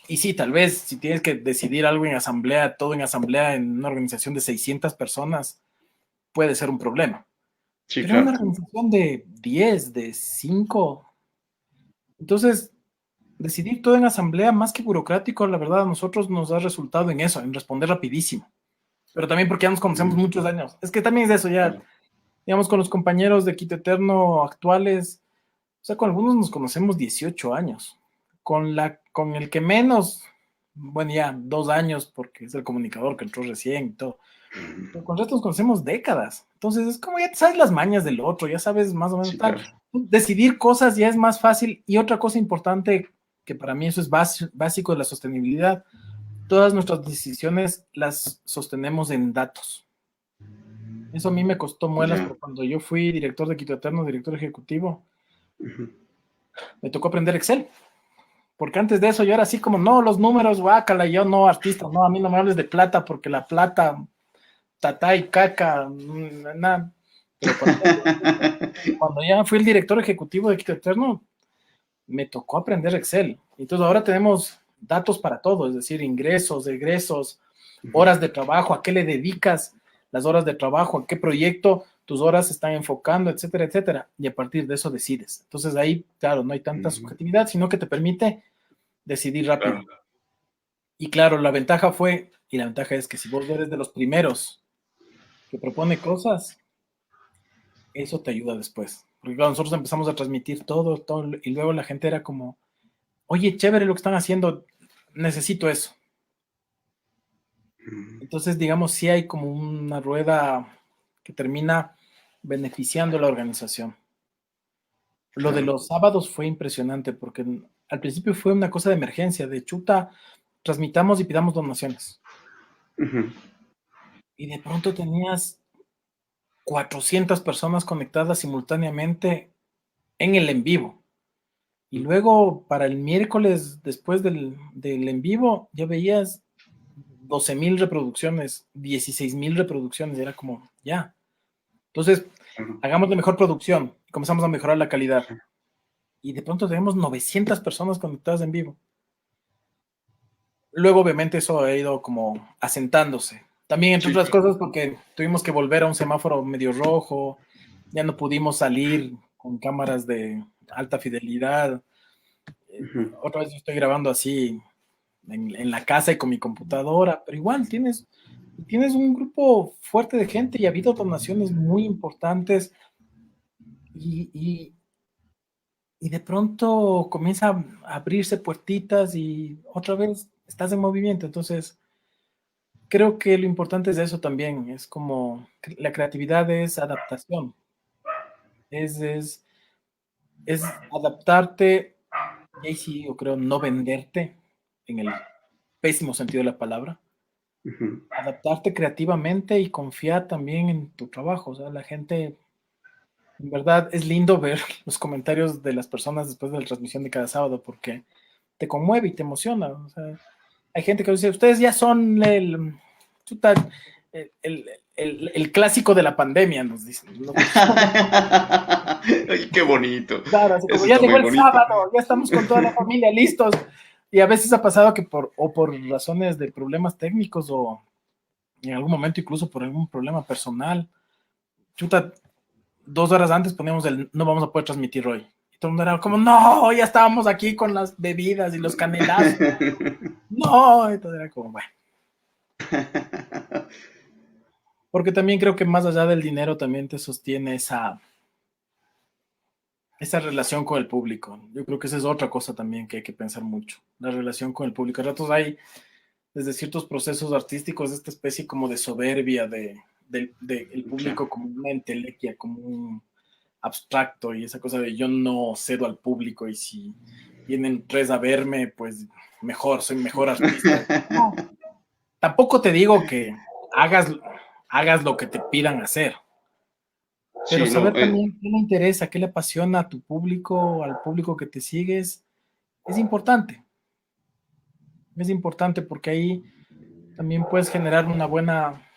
Y sí, tal vez si tienes que decidir algo en asamblea, todo en asamblea, en una organización de 600 personas, puede ser un problema. Sí, pero claro. en una organización de 10, de 5, entonces decidir todo en asamblea, más que burocrático, la verdad, a nosotros nos ha resultado en eso, en responder rapidísimo. pero también porque ya nos conocemos muchos años. Es que también es eso, ya, digamos, con los compañeros de Quito Eterno actuales, o sea, con algunos nos conocemos 18 años. Con el que menos, bueno, ya 2 años, porque es el comunicador que entró recién y todo. Pero con el resto nos conocemos décadas. Entonces es como ya sabes las mañas del otro, ya sabes más o menos Sí, tal. claro. Decidir cosas ya es más fácil. Y otra cosa importante, que para mí eso es básico de la sostenibilidad, todas nuestras decisiones las sostenemos en datos. Eso a mí me costó muelas, Ya. porque cuando yo fui director de Quito Eterno, director ejecutivo, me tocó aprender Excel. Porque antes de eso yo era así como, no, los números, guácala, yo no, artista, no, a mí no me hables de plata, porque la plata, tata y caca, nada. Pero cuando ya fui el director ejecutivo de Quito Eterno, me tocó aprender Excel. Entonces ahora tenemos datos para todo, es decir, ingresos, egresos, horas de trabajo, a qué le dedicas las horas de trabajo, a qué proyecto tus horas se están enfocando, etcétera, etcétera. Y a partir de eso decides. Entonces ahí, claro, no hay tanta subjetividad, sino que te permite decidir rápido. Claro. Y claro, la ventaja es que si vos eres de los primeros que propone cosas, eso te ayuda después. Porque claro, nosotros empezamos a transmitir todo, y luego la gente era como, oye, chévere lo que están haciendo, necesito eso. Entonces, digamos, sí hay como una rueda que termina beneficiando a la organización. Lo de los sábados fue impresionante porque al principio fue una cosa de emergencia, de chuta, transmitamos y pidamos donaciones. Y de pronto tenías 400 personas conectadas simultáneamente en el en vivo. Y luego para el miércoles después del en vivo ya veías 12,000 reproducciones, 16,000 reproducciones, era como, ya. Entonces, hagamos de mejor producción, comenzamos a mejorar la calidad. Y de pronto tenemos 900 personas conectadas en vivo. Luego, obviamente, eso ha ido como asentándose. También, entre otras cosas, porque tuvimos que volver a un semáforo medio rojo, ya no pudimos salir con cámaras de alta fidelidad. Otra vez yo estoy grabando así en la casa y con mi computadora, pero igual tienes un grupo fuerte de gente y ha habido donaciones muy importantes y de pronto comienza a abrirse puertitas y otra vez estás en movimiento. Entonces, creo que lo importante es eso también, es como la creatividad es adaptación, es adaptarte, y ahí sí yo creo no venderte en el pésimo sentido de la palabra, adaptarte creativamente y confiar también en tu trabajo. O sea, la gente, en verdad, es lindo ver los comentarios de las personas después de la transmisión de cada sábado porque te conmueve y te emociona. O sea, hay gente que dice, ustedes ya son el clásico de la pandemia, nos dicen. Ay, qué bonito. Claro, así como Eso ya está llegó muy el bonito. sábado, ya estamos con toda la familia listos. Y a veces ha pasado que por razones de problemas técnicos o en algún momento incluso por algún problema personal, chuta, 2 horas antes poníamos no vamos a poder transmitir hoy. Y todo el mundo era como, no, ya estábamos aquí con las bebidas y los canelazos. No, entonces era como, bueno. Porque también creo que más allá del dinero también te sostiene esa relación con el público. Yo creo que esa es otra cosa también que hay que pensar mucho. La relación con el público. A ratos hay, desde ciertos procesos artísticos, esta especie como de soberbia del público como una entelequia, como un abstracto y esa cosa de yo no cedo al público y si vienen 3 a verme, pues mejor, soy mejor artista. No, tampoco te digo que hagas lo que te pidan hacer. Pero Sí, saber también qué le interesa, qué le apasiona a tu público, al público que te sigues, es importante. Es importante porque ahí también puedes generar una buena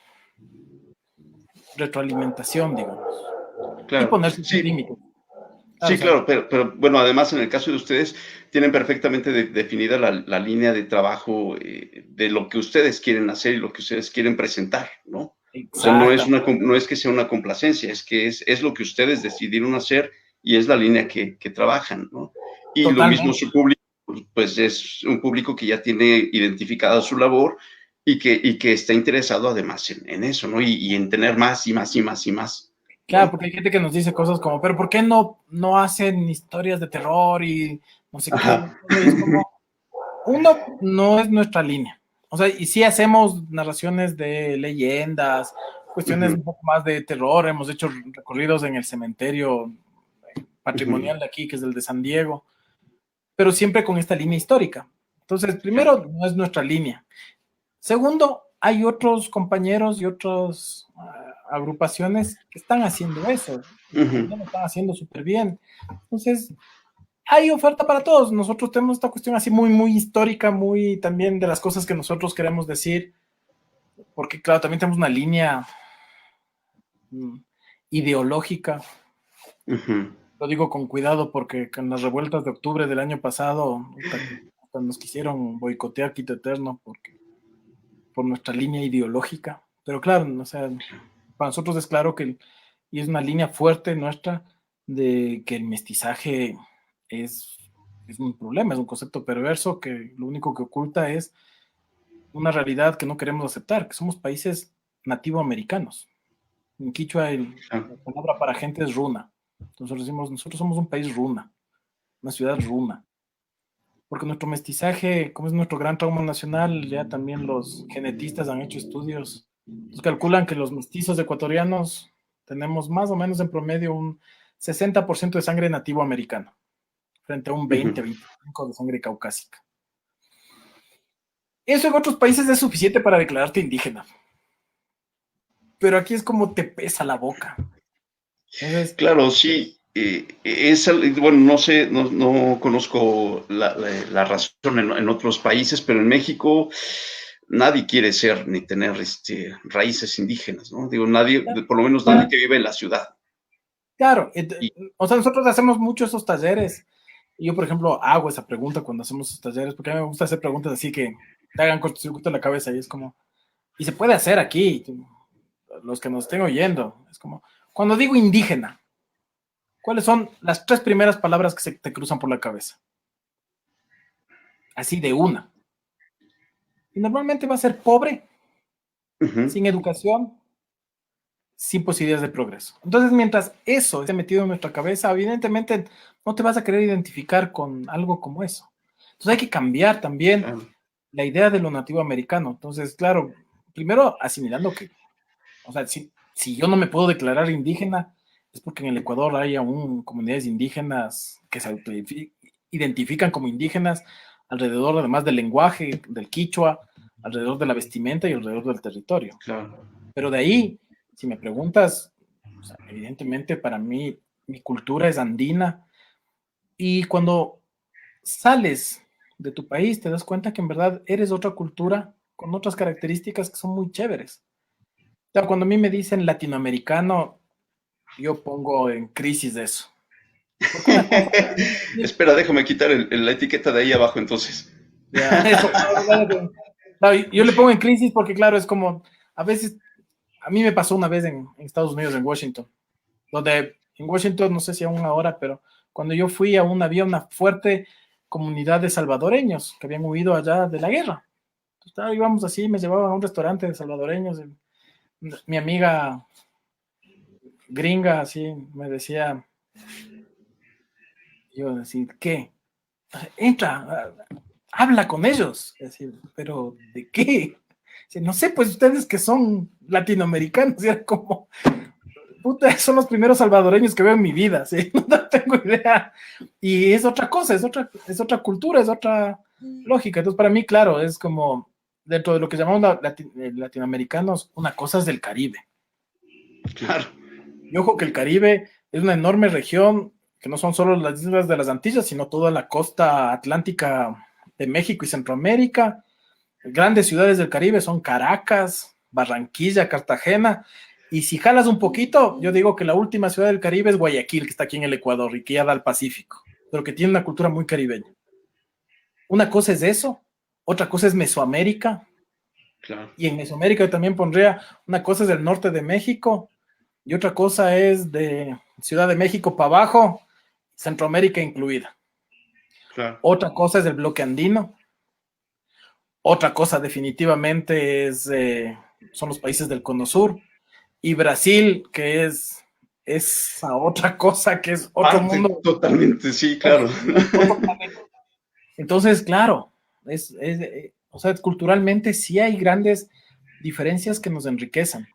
retroalimentación, digamos, y claro. poner sus Sí, límites. sí, claro, pero bueno, además en el caso de ustedes tienen perfectamente definida la línea de trabajo de lo que ustedes quieren hacer y lo que ustedes quieren presentar, ¿no? O sea, no es que sea una complacencia, es que es lo que ustedes decidieron hacer y es la línea que trabajan, ¿no? Y lo mismo Totalmente. su público, pues es un público que ya tiene identificada su labor y que está interesado además en eso, ¿no? Y en tener más y más y más y más. Claro, ¿No? porque hay gente que nos dice cosas como, pero ¿por qué no hacen historias de terror y no sé qué? Ajá. Y es como, uno, no es nuestra línea. O sea, y sí hacemos narraciones de leyendas, cuestiones Ujú, un poco más de terror. Hemos hecho recorridos en el cementerio ujú, patrimonial de aquí, que es el de San Diego, pero siempre con esta línea histórica. Entonces, claro. primero, no es nuestra línea. Segundo, hay otros compañeros y otras agrupaciones que están haciendo eso y que Ujú, también lo están haciendo súper bien. Entonces, hay oferta para todos. Nosotros tenemos esta cuestión así muy, muy histórica, muy también de las cosas que nosotros queremos decir, porque claro, también tenemos una línea mm, ideológica. ujú. Lo digo con cuidado porque con las revueltas de octubre del año pasado hasta nos quisieron boicotear Quito Eterno porque, por nuestra línea ideológica. Pero claro, o sea, para nosotros es claro que, y es una línea fuerte nuestra, de que el mestizaje es, es un problema, es un concepto perverso que lo único que oculta es una realidad que no queremos aceptar, que somos países nativoamericanos. En Quichua la Claro. palabra para gente es runa. Entonces decimos, nosotros somos un país runa, una ciudad runa. Porque nuestro mestizaje, como es nuestro gran trauma nacional, ya también los genetistas han hecho estudios. Entonces calculan que los mestizos ecuatorianos tenemos más o menos en promedio un 60% de sangre nativo americana, frente a un Ujú. 20-25% de sangre caucásica. Eso en otros países es suficiente para declararte indígena, pero aquí es como te pesa la boca. Entonces, Claro, sí. Bueno, no sé, no conozco la razón en otros países, pero en México nadie quiere ser ni tener raíces indígenas, ¿no? Digo, nadie, por lo menos nadie que vive en la ciudad. claro, Y, o sea, nosotros hacemos mucho esos talleres. Y yo, por ejemplo, hago esa pregunta cuando hacemos esos talleres, porque a mí me gusta hacer preguntas así que te hagan cortocircuito en la cabeza y es como, y se puede hacer aquí, los que nos estén oyendo, es como, cuando digo indígena, ¿cuáles son las tres primeras palabras que se te cruzan por la cabeza? Así de una. Y normalmente va a ser pobre, ujú, sin educación, sin posibilidades de progreso. Entonces, mientras eso esté metido en nuestra cabeza, evidentemente no te vas a querer identificar con algo como eso. Entonces hay que cambiar también claro, la idea de lo nativo americano. Entonces, claro, primero asimilando que, o sea, si yo no me puedo declarar indígena, es porque en el Ecuador hay aún comunidades indígenas que se identifican como indígenas alrededor, además del lenguaje, del quichua, alrededor de la vestimenta y alrededor del territorio. claro. Pero de ahí, si me preguntas, o sea, evidentemente para mí mi cultura es andina y cuando sales de tu país te das cuenta que en verdad eres otra cultura con otras características que son muy chéveres. O sea, cuando a mí me dicen latinoamericano, yo pongo en crisis eso. Porque una cosa, Espera, déjame quitar la etiqueta de ahí abajo entonces. ya, eso, claro, yo le pongo en crisis porque claro, es como, a veces, a mí me pasó una vez en Estados Unidos, en Washington, donde en Washington, no sé si aún ahora, pero cuando yo fui había una fuerte comunidad de salvadoreños que habían huido allá de la guerra. Entonces, íbamos así, me llevaban a un restaurante de salvadoreños. Mi amiga gringa así me decía, yo decir, ¿qué? Entra, habla con ellos. Es decir, ¿pero de qué? Dice, no sé, pues ustedes que son latinoamericanos, y era como, puta, son los primeros salvadoreños que veo en mi vida, ¿sí? No tengo idea. Y es otra cosa, es otra cultura, es otra lógica. Entonces, para mí, claro, es como dentro de lo que llamamos latinoamericanos, una cosa es del Caribe. Claro, Y ojo que el Caribe es una enorme región que no son solo las islas de las Antillas, sino toda la costa atlántica de México y Centroamérica. Grandes ciudades del Caribe son Caracas, Barranquilla, Cartagena. Y si jalas un poquito, yo digo que la última ciudad del Caribe es Guayaquil, que está aquí en el Ecuador y que ya da al Pacífico, pero que tiene una cultura muy caribeña. Una cosa es eso, otra cosa es Mesoamérica, claro, y en Mesoamérica yo también pondría, una cosa es del norte de México y otra cosa es de Ciudad de México para abajo, Centroamérica incluida. claro. Otra cosa es del bloque andino, Otra cosa definitivamente son los países del Cono Sur. Y Brasil, que es esa otra cosa, que es otro mundo. Totalmente, sí, claro. Otro planeta. Entonces, claro, o sea, culturalmente sí hay grandes diferencias que nos enriquecen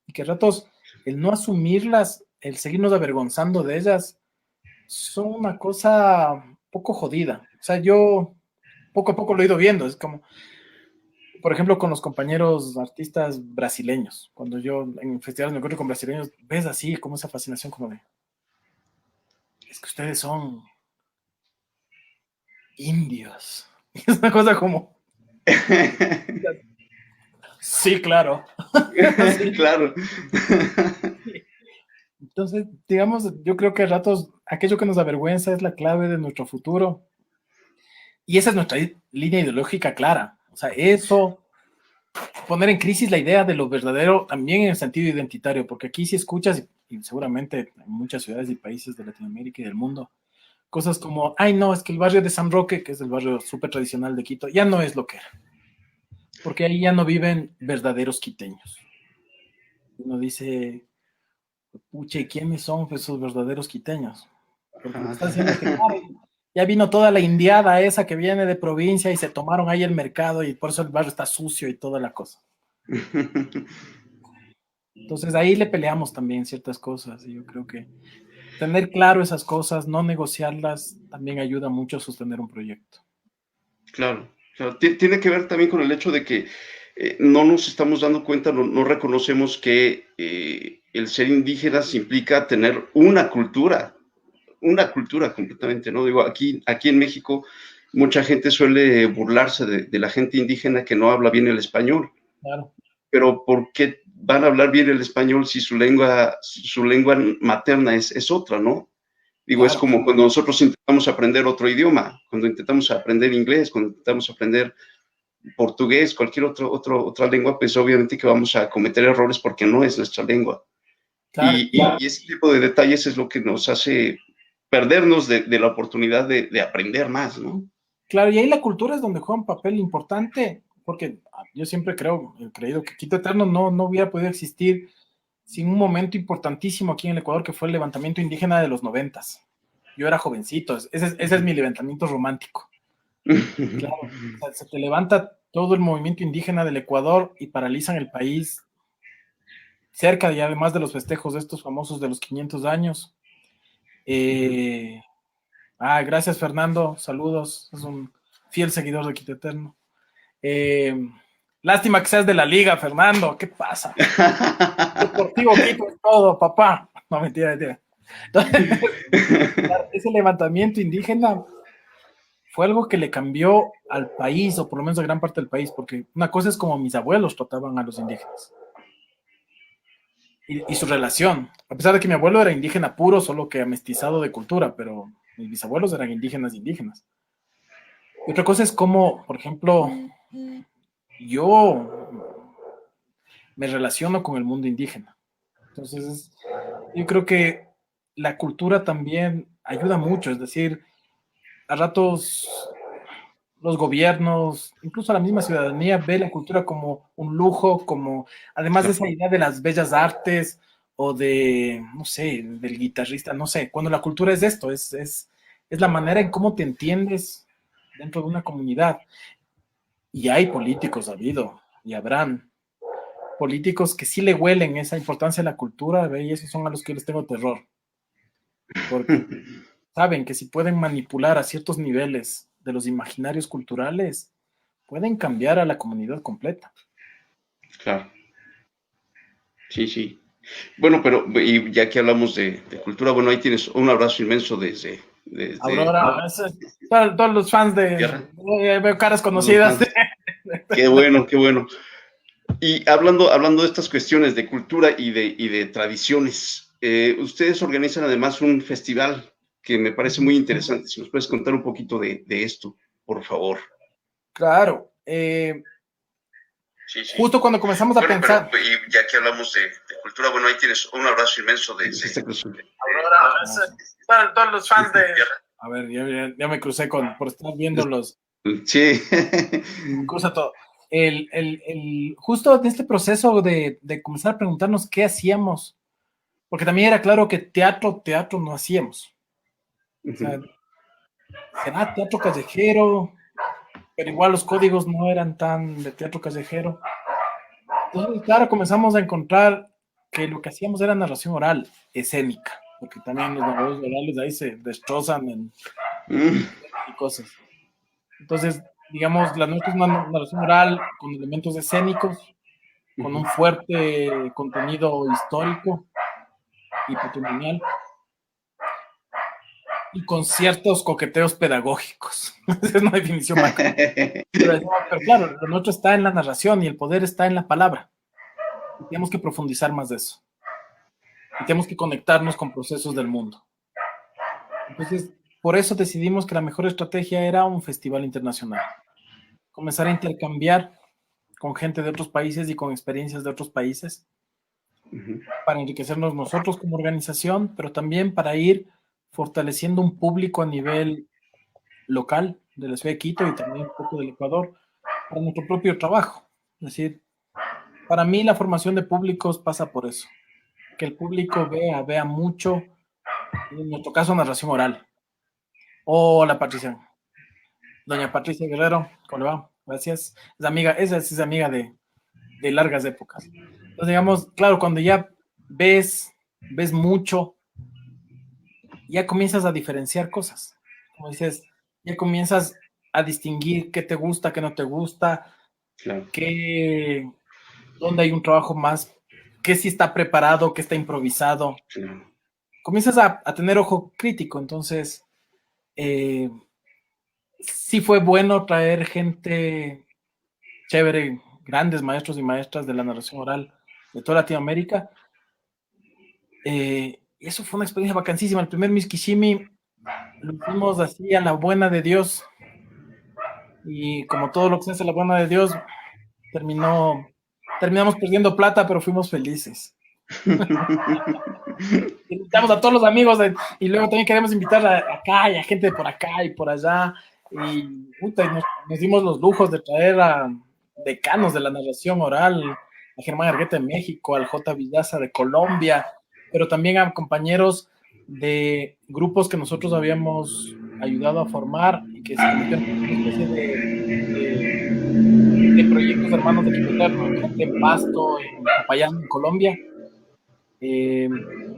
y que a ratos el no asumirlas, el seguirnos avergonzando de ellas, son una cosa un poco jodida. O sea, yo poco a poco lo he ido viendo, es como, por ejemplo, con los compañeros artistas brasileños, cuando yo en festivales me encuentro con brasileños, ves así como esa fascinación como de, es que ustedes son indios. Es una cosa como, sí, claro. Sí. Claro. Entonces, digamos, yo creo que a ratos aquello que nos avergüenza es la clave de nuestro futuro. Y esa es nuestra línea ideológica clara. O sea, eso, poner en crisis la idea de lo verdadero también en el sentido identitario, porque aquí si escuchas, y seguramente en muchas ciudades y países de Latinoamérica y del mundo, cosas como, ay no, es que el barrio de San Roque, que es el barrio súper tradicional de Quito, ya no es lo que era, porque ahí ya no viven verdaderos quiteños. Uno dice, puche, ¿quiénes son esos verdaderos quiteños? Porque lo que está diciendo es que claro, ya vino toda la indiada esa que viene de provincia y se tomaron ahí el mercado y por eso el barrio está sucio y toda la cosa. Entonces ahí le peleamos también ciertas cosas y yo creo que tener claro esas cosas, no negociarlas, también ayuda mucho a sostener un proyecto. Claro, claro. Tiene que ver también con el hecho de que no nos estamos dando cuenta, no reconocemos que el ser indígenas implica tener una cultura completamente, ¿no? Digo, aquí en México mucha gente suele burlarse de la gente indígena que no habla bien el español, Claro, pero ¿por qué van a hablar bien el español si su lengua materna es otra, ¿no? Digo, es claro, como cuando nosotros intentamos aprender otro idioma, cuando intentamos aprender inglés, cuando intentamos aprender portugués, cualquier otra lengua, pues obviamente que vamos a cometer errores porque no es nuestra lengua. claro. Y ese tipo de detalles es lo que nos hace perdernos de la oportunidad de aprender más, ¿no? Claro, y ahí la cultura es donde juega un papel importante, porque yo siempre he creído que Quito Eterno no hubiera podido existir sin un momento importantísimo aquí en el Ecuador, que fue el levantamiento indígena de los 90. Yo era jovencito, ese es mi levantamiento romántico. Claro, o sea, se te levanta todo el movimiento indígena del Ecuador y paralizan el país cerca y además de los festejos de estos famosos de los 500 años. Gracias Fernando, saludos, es un fiel seguidor de Quito Eterno. Lástima que seas de la liga, Fernando, ¿qué pasa? Deportivo Quito es todo, papá. No, mentira. Entonces, ese levantamiento indígena fue algo que le cambió al país, o por lo menos a gran parte del país, porque una cosa es como mis abuelos trataban a los indígenas. Y su relación, a pesar de que mi abuelo era indígena puro, solo que amestizado de cultura, pero mis bisabuelos eran indígenas indígenas. Y otra cosa es como, por ejemplo, yo me relaciono con el mundo indígena. Entonces, yo creo que la cultura también ayuda mucho, es decir, a ratos los gobiernos, incluso la misma ciudadanía ve la cultura como un lujo, como además de esa idea de las bellas artes o de, no sé, del guitarrista, no sé, cuando la cultura es esto, es la manera en cómo te entiendes dentro de una comunidad. Y hay políticos, ha habido, y habrán políticos que sí le huelen esa importancia a la cultura, ¿ve? Y esos son a los que yo les tengo terror, porque saben que si pueden manipular a ciertos niveles de los imaginarios culturales, pueden cambiar a la comunidad completa. Claro, sí, sí. Bueno, pero y ya que hablamos de cultura, bueno, ahí tienes un abrazo inmenso desde Aurora, todos los fans tierra. veo caras conocidas. Qué bueno, qué bueno. Y hablando de estas cuestiones de cultura y de tradiciones, ustedes organizan además un festival que me parece muy interesante. Si nos puedes contar un poquito de esto, por favor. Claro. Sí, sí. Justo cuando comenzamos a Bueno, pensar. pero y ya que hablamos de cultura, bueno, ahí tienes un abrazo inmenso Aurora, todos los fans de. A ver, ya me crucé por estar viendo los. Sí. Cruza todo. justo en este proceso de comenzar a preguntarnos qué hacíamos, porque también era claro que teatro no hacíamos. O sea, será teatro callejero, pero igual los códigos no eran tan de teatro callejero. Entonces, claro, comenzamos a encontrar que lo que hacíamos era narración oral, escénica, porque también los narradores orales ahí se destrozan y cosas. Entonces, digamos, la nuestra es una narración oral con elementos escénicos, con un fuerte contenido histórico y patrimonial, y con ciertos coqueteos pedagógicos. Es una definición macro. Pero claro, lo nuestro está en la narración y el poder está en la palabra. Y tenemos que profundizar más de eso. Y tenemos que conectarnos con procesos del mundo. Entonces, por eso decidimos que la mejor estrategia era un festival internacional. Comenzar a intercambiar con gente de otros países y con experiencias de otros países para enriquecernos nosotros como organización, pero también para ir fortaleciendo un público a nivel local de la ciudad de Quito y también un poco del Ecuador para nuestro propio trabajo. Es decir, para mí la formación de públicos pasa por eso, que el público vea mucho, en nuestro caso narración oral. Hola Patricia, doña Patricia Guerrero, ¿cómo le va? Gracias. Esa es amiga de largas épocas. Entonces, digamos, claro, cuando ya ves mucho, ya comienzas a diferenciar cosas. Como dices, ya comienzas a distinguir qué te gusta, qué no te gusta, claro. Dónde hay un trabajo más, qué sí está preparado, qué está improvisado. Claro. Comienzas a tener ojo crítico. Entonces, sí fue bueno traer gente chévere, grandes maestros y maestras de la narración oral de toda Latinoamérica. Eso fue una experiencia vacancísima. El primer Miskishimi lo hicimos así a la buena de Dios. Y como todo lo que se hace a la buena de Dios, terminamos perdiendo plata, pero fuimos felices. Invitamos a todos los amigos y luego también queremos invitar acá y a gente de por acá y por allá. Y nos dimos los lujos de traer a decanos de la narración oral, a Germán Argueta de México, al J. Villaza de Colombia, pero también a compañeros de grupos que nosotros habíamos ayudado a formar y que se convirtieron en una especie de proyectos hermanos de Quito Eterno, gente en Pasto, en Popayán, en Colombia,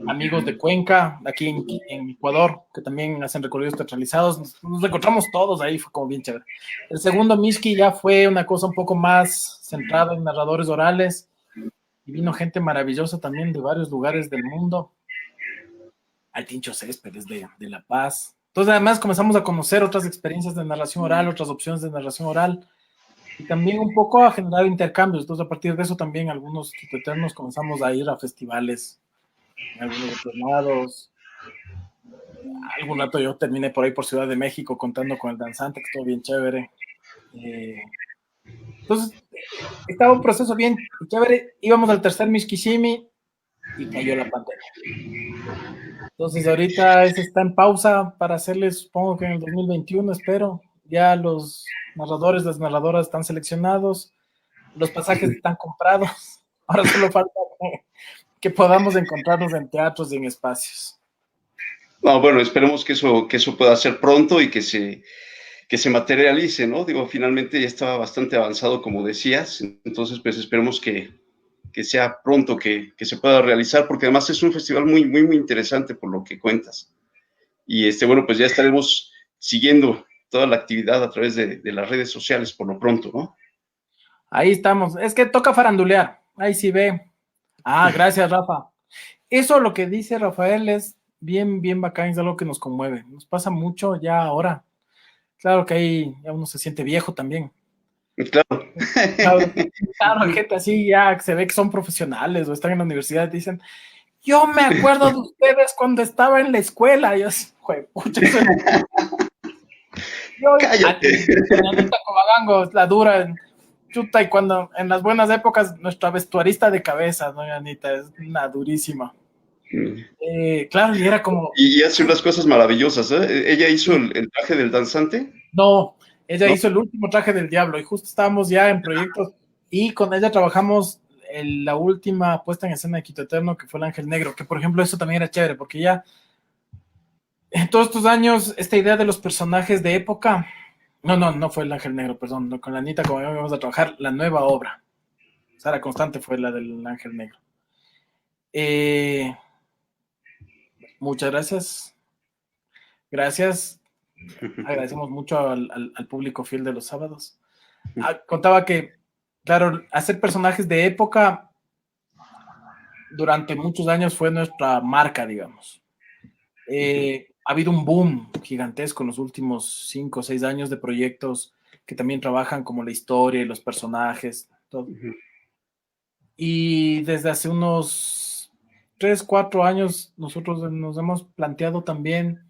amigos de Cuenca, aquí en Ecuador, que también hacen recorridos teatralizados. Nos encontramos todos ahí, fue como bien chévere. El segundo Miski ya fue una cosa un poco más centrada en narradores orales, y vino gente maravillosa también de varios lugares del mundo. Al Tincho Céspedes de La Paz. Entonces, además, comenzamos a conocer otras experiencias de narración oral, otras opciones de narración oral, y también un poco a generar intercambios. Entonces, a partir de eso también algunos eternos comenzamos a ir a festivales en algunos otros lados. Algún rato yo terminé por ahí por Ciudad de México contando con el danzante, que estuvo bien chévere. Entonces, estaba un proceso bien chévere. Íbamos al tercer Miskishimi y cayó la pandemia. Entonces, ahorita ese está en pausa para hacerles, supongo que en el 2021, espero. Ya los narradores, las narradoras están seleccionados, los pasajes están comprados. Ahora solo falta que podamos encontrarnos en teatros y en espacios. No, bueno, esperemos que eso pueda ser pronto y que se materialice, ¿no? Digo, finalmente ya estaba bastante avanzado, como decías, entonces pues esperemos que sea pronto que se pueda realizar, porque además es un festival muy, muy, muy interesante por lo que cuentas. Y bueno, pues ya estaremos siguiendo toda la actividad a través de las redes sociales por lo pronto, ¿no? Ahí estamos. Es que toca farandulear. Ahí sí ve. Gracias, Rafa. Eso lo que dice Rafael es bien, bien bacán, es algo que nos conmueve. Nos pasa mucho ya ahora. Claro que ahí ya uno se siente viejo también. Claro, gente así ya se ve que son profesionales o están en la universidad, dicen, yo me acuerdo de ustedes cuando estaba en la escuela. Y yo así, cállate. Anita Covagango, la dura, chuta, y cuando en las buenas épocas, nuestra vestuarista de cabeza, ¿no, Anita? Es una durísima. Claro, y era como... Y hace unas cosas maravillosas, ¿eh? ¿Ella hizo el traje del danzante? No, Ella ¿no? hizo el último traje del diablo y justo estábamos ya en proyectos y con ella trabajamos la última puesta en escena de Quito Eterno, que fue el Ángel Negro, que por ejemplo eso también era chévere, porque ya en todos estos años, esta idea de los personajes de época, no fue el Ángel Negro, perdón, no, con la Anita como vamos a trabajar la nueva obra. Sara Constante fue la del Ángel Negro. Eh, Muchas gracias. Gracias. Agradecemos mucho al público fiel de los sábados. Contaba que, claro, hacer personajes de época durante muchos años fue nuestra marca, digamos. Ha habido un boom gigantesco en los últimos 5 o 6 años de proyectos que también trabajan como la historia y los personajes, todo. Y desde hace unos 3 4 años nosotros nos hemos planteado también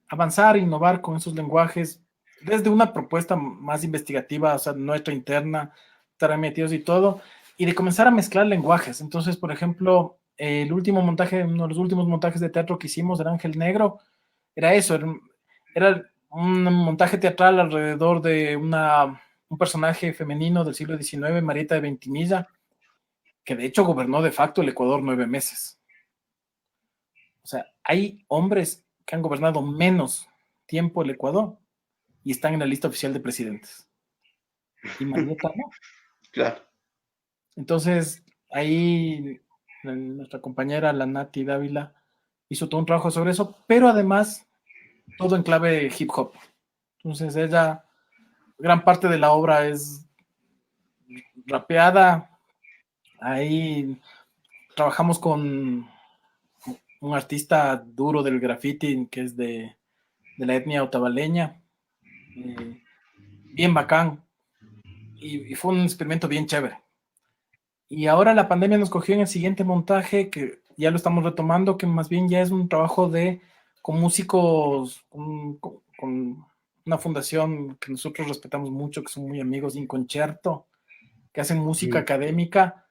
avanzar, innovar con esos lenguajes desde una propuesta más investigativa, o sea, nuestra interna, estar metidos y todo, y de comenzar a mezclar lenguajes. Entonces, por ejemplo, el último montaje, uno de los últimos montajes de teatro que hicimos, El Ángel Negro, era eso, era un montaje teatral alrededor de un personaje femenino del siglo XIX, Marieta de Ventimilla, que de hecho gobernó de facto el Ecuador 9 meses. O sea, hay hombres que han gobernado menos tiempo el Ecuador y están en la lista oficial de presidentes. Y Marieta no. Claro. Entonces, ahí nuestra compañera, la Nati Dávila, hizo todo un trabajo sobre eso, pero además todo en clave hip hop. Entonces, ella, gran parte de la obra es rapeada. Ahí trabajamos con un artista duro del graffiti que es de la etnia otavaleña. Bien bacán. Y fue un experimento bien chévere. Y ahora la pandemia nos cogió en el siguiente montaje, que ya lo estamos retomando, que más bien ya es un trabajo con músicos, con una fundación que nosotros respetamos mucho, que son muy amigos, Inconcerto, que hacen música académica,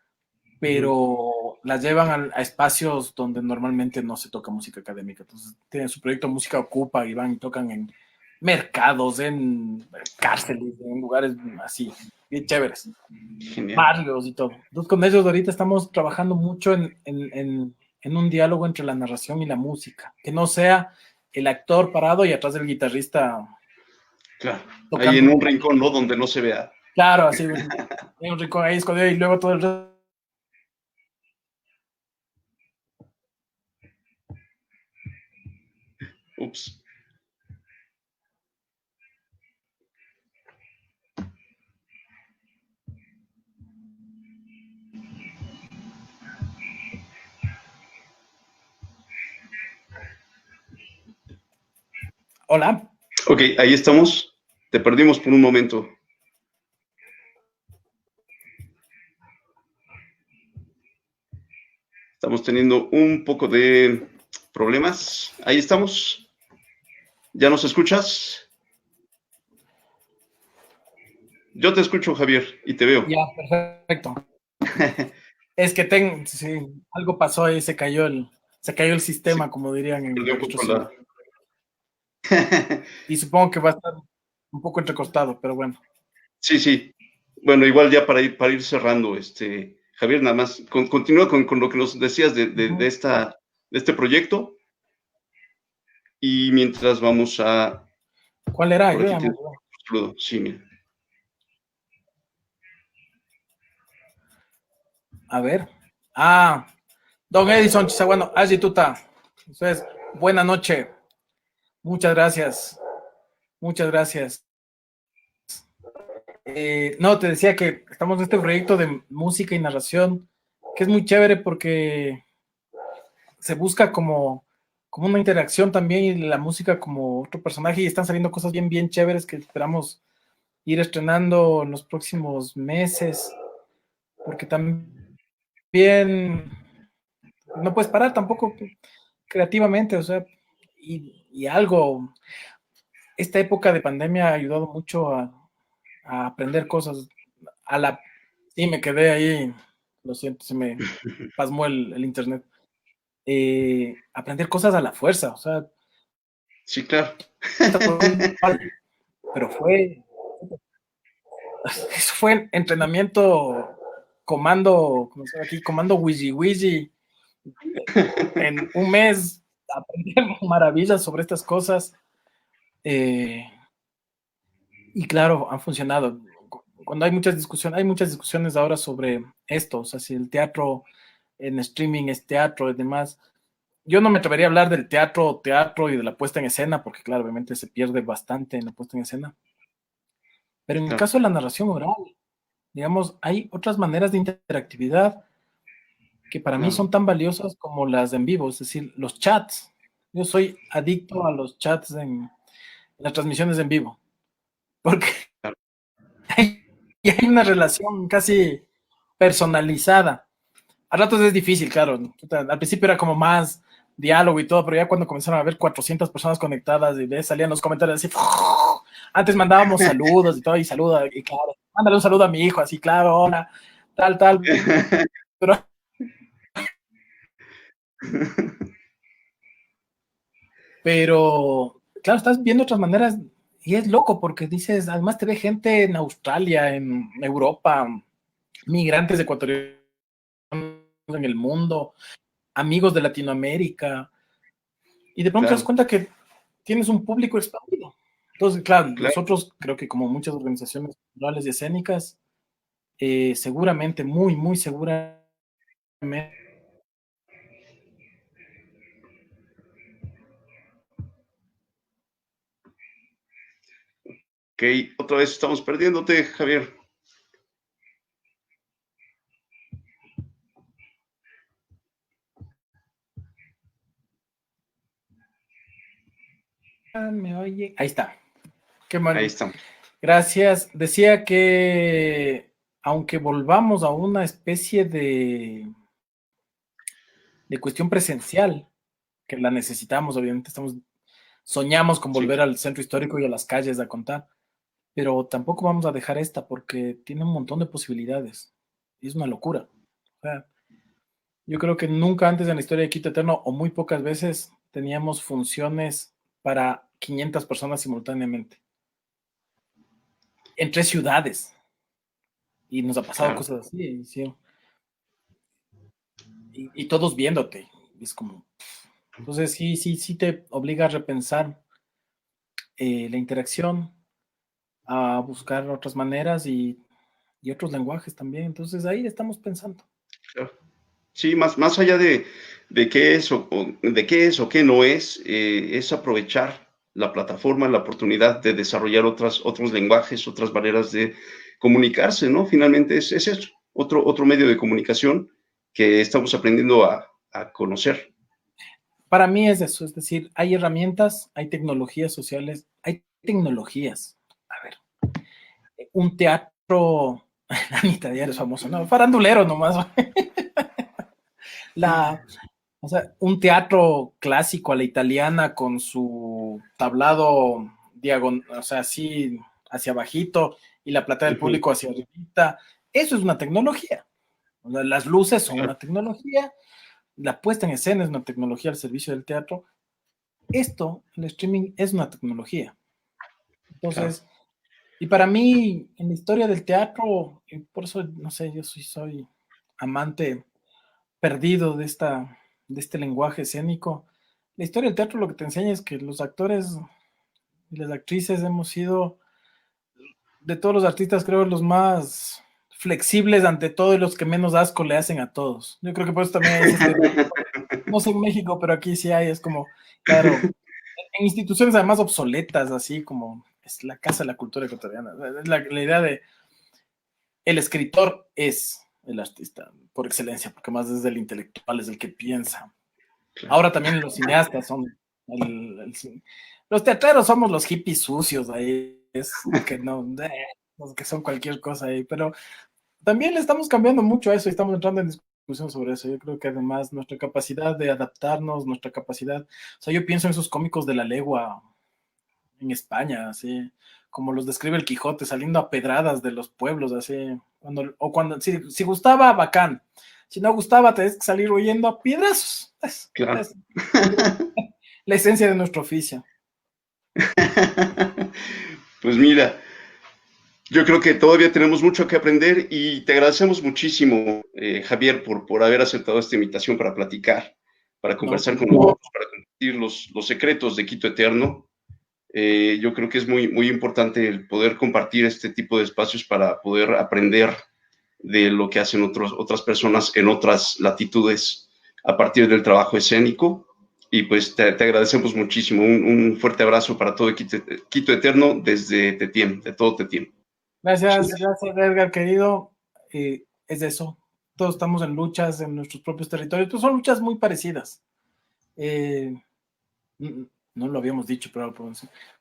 pero la llevan a espacios donde normalmente no se toca música académica. Entonces tienen su proyecto Música Ocupa y van y tocan en mercados, en cárceles, en lugares así, bien chéveres. Genial. Barrios y todo. Entonces con ellos ahorita estamos trabajando mucho en un diálogo entre la narración y la música, que no sea el actor parado y atrás del guitarrista Claro. Ahí tocando. en un rincón, ¿no? Donde no se vea. Claro, así, un rincón ahí escondido y luego todo el resto. Ups. Hola. Ok, ahí estamos. Te perdimos por un momento. Estamos teniendo un poco de problemas. Ahí estamos. ¿Ya nos escuchas? Yo te escucho, Javier, y te veo. Ya, perfecto. Es que sí, algo pasó ahí, se cayó el sistema, Sí, como dirían en perdí un registro poco civil. la. Y supongo que va a estar un poco entrecostado, pero bueno. Sí, sí. Bueno, igual ya para ir cerrando, Javier, nada más, continúa con lo que nos decías de este proyecto y mientras vamos a. ¿Cuál era? Por aquí Ayúdame. tengo un saludo. Sí, mira. A ver. Don Edison Chisaguano, allí tuta. Entonces, buena noche. Muchas gracias. Muchas gracias. No, te decía que estamos en este proyecto de música y narración, que es muy chévere porque se busca como una interacción también y la música como otro personaje y están saliendo cosas bien, bien chéveres que esperamos ir estrenando en los próximos meses, porque también no puedes parar tampoco creativamente, o sea, y algo, esta época de pandemia ha ayudado mucho a aprender cosas, sí, me quedé ahí, lo siento, se me pasmó el internet, aprender cosas a la fuerza, o sea, Sí, claro. Pero eso fue entrenamiento comando, como se llama aquí, comando Wiji Wiji. En un mes aprendí maravillas sobre estas cosas. Y claro, han funcionado. Cuando hay muchas discusiones ahora sobre esto, o sea, si el teatro en streaming es teatro y demás. Yo no me atrevería a hablar del teatro y de la puesta en escena, porque claro, obviamente se pierde bastante en la puesta en escena. Pero en el Claro, caso de la narración oral, digamos, hay otras maneras de interactividad que para mí claro, son tan valiosas como las de en vivo, es decir, los chats. Yo soy adicto a los chats en las transmisiones en vivo, porque claro. hay, y hay una relación casi personalizada. A ratos es difícil, claro. Al principio era como más diálogo y todo, pero ya cuando comenzaron a haber 400 personas conectadas y ves, salían los comentarios así. Antes mandábamos saludos y todo, y saluda, y claro, mándale un saludo a mi hijo, así, claro, hola, tal, tal. Pero, pero, claro, estás viendo otras maneras y es loco porque dices, además te ve gente en Australia, en Europa, migrantes ecuatorianos en el mundo, amigos de Latinoamérica, y de pronto te das Claro, cuenta que tienes un público expandido. Entonces, claro, claro. nosotros creo que como muchas organizaciones culturales y escénicas, seguramente, muy, muy seguramente, Ok, otra vez estamos perdiéndote, Javier. me oye, ahí está. Qué Ahí mal. estamos. Gracias. Decía que aunque volvamos a una especie de cuestión presencial, que la necesitamos, obviamente, soñamos con Sí, volver al centro histórico y a las calles a contar, pero tampoco vamos a dejar esta porque tiene un montón de posibilidades. Y es una locura. O sea, yo creo que nunca antes en la historia de Quito Eterno, o muy pocas veces, teníamos funciones para 500 personas simultáneamente, en 3 ciudades. Y nos ha pasado claro. cosas así, sí. Y todos viéndote. Es como. Entonces, sí, sí, sí te obliga a repensar la interacción, a buscar otras maneras y otros lenguajes también. Entonces, ahí estamos pensando. Claro. Sí, más allá de qué es de qué es o qué no es aprovechar la plataforma, la oportunidad de desarrollar otros lenguajes, otras maneras de comunicarse, ¿no? Finalmente es eso, otro medio de comunicación que estamos aprendiendo a conocer. Para mí es eso, es decir, hay herramientas, hay tecnologías sociales, hay tecnologías. A ver, un teatro, Anita ya eres famoso, no, farandulero nomás. La, o sea, un teatro clásico a la italiana con su tablado diagonal, o sea, así hacia bajito y la platea del Ujú, público hacia arribita, eso es una tecnología. O sea, las luces son claro, una tecnología, la puesta en escena es una tecnología al servicio del teatro. Esto, el streaming, es una tecnología. claro, Entonces, y para mí, en la historia del teatro, y por eso, no sé, yo soy amante perdido de este lenguaje escénico. La historia del teatro lo que te enseña es que los actores y las actrices hemos sido, de todos los artistas, creo, los más flexibles ante todo y los que menos asco le hacen a todos. Yo creo que por eso también hay ese estereotipo. No sé en México, pero aquí sí hay, es como, claro, en instituciones además obsoletas, así como es la Casa de la Cultura Ecuatoriana. Es la idea de el escritor es el artista por excelencia, porque más es el intelectual, es el que piensa. claro. Ahora también los cineastas son los teatreros somos los hippies sucios ahí, es que no, que son cualquier cosa ahí, pero también le estamos cambiando mucho a eso y estamos entrando en discusión sobre eso. Yo creo que además nuestra capacidad de adaptarnos, nuestra capacidad, o sea, yo pienso en esos cómicos de la legua en España, así como los describe el Quijote, saliendo a pedradas de los pueblos, así, si gustaba, bacán, si no gustaba, tenés que salir huyendo a piedrazos. Claro. Es la esencia de nuestro oficio. Pues mira, yo creo que todavía tenemos mucho que aprender y te agradecemos muchísimo, Javier, por haber aceptado esta invitación para platicar, para No, conversar con nosotros, para compartir los secretos de Quito Eterno. Yo creo que es muy importante el poder compartir este tipo de espacios para poder aprender de lo que hacen otras personas en otras latitudes a partir del trabajo escénico. Y pues te agradecemos muchísimo. Un fuerte abrazo para todo Quito Eterno desde Tetiem, de todo Tetiem. gracias, Edgar, querido. Es eso. Todos estamos en luchas en nuestros propios territorios, pues son luchas muy parecidas. No lo habíamos dicho, pero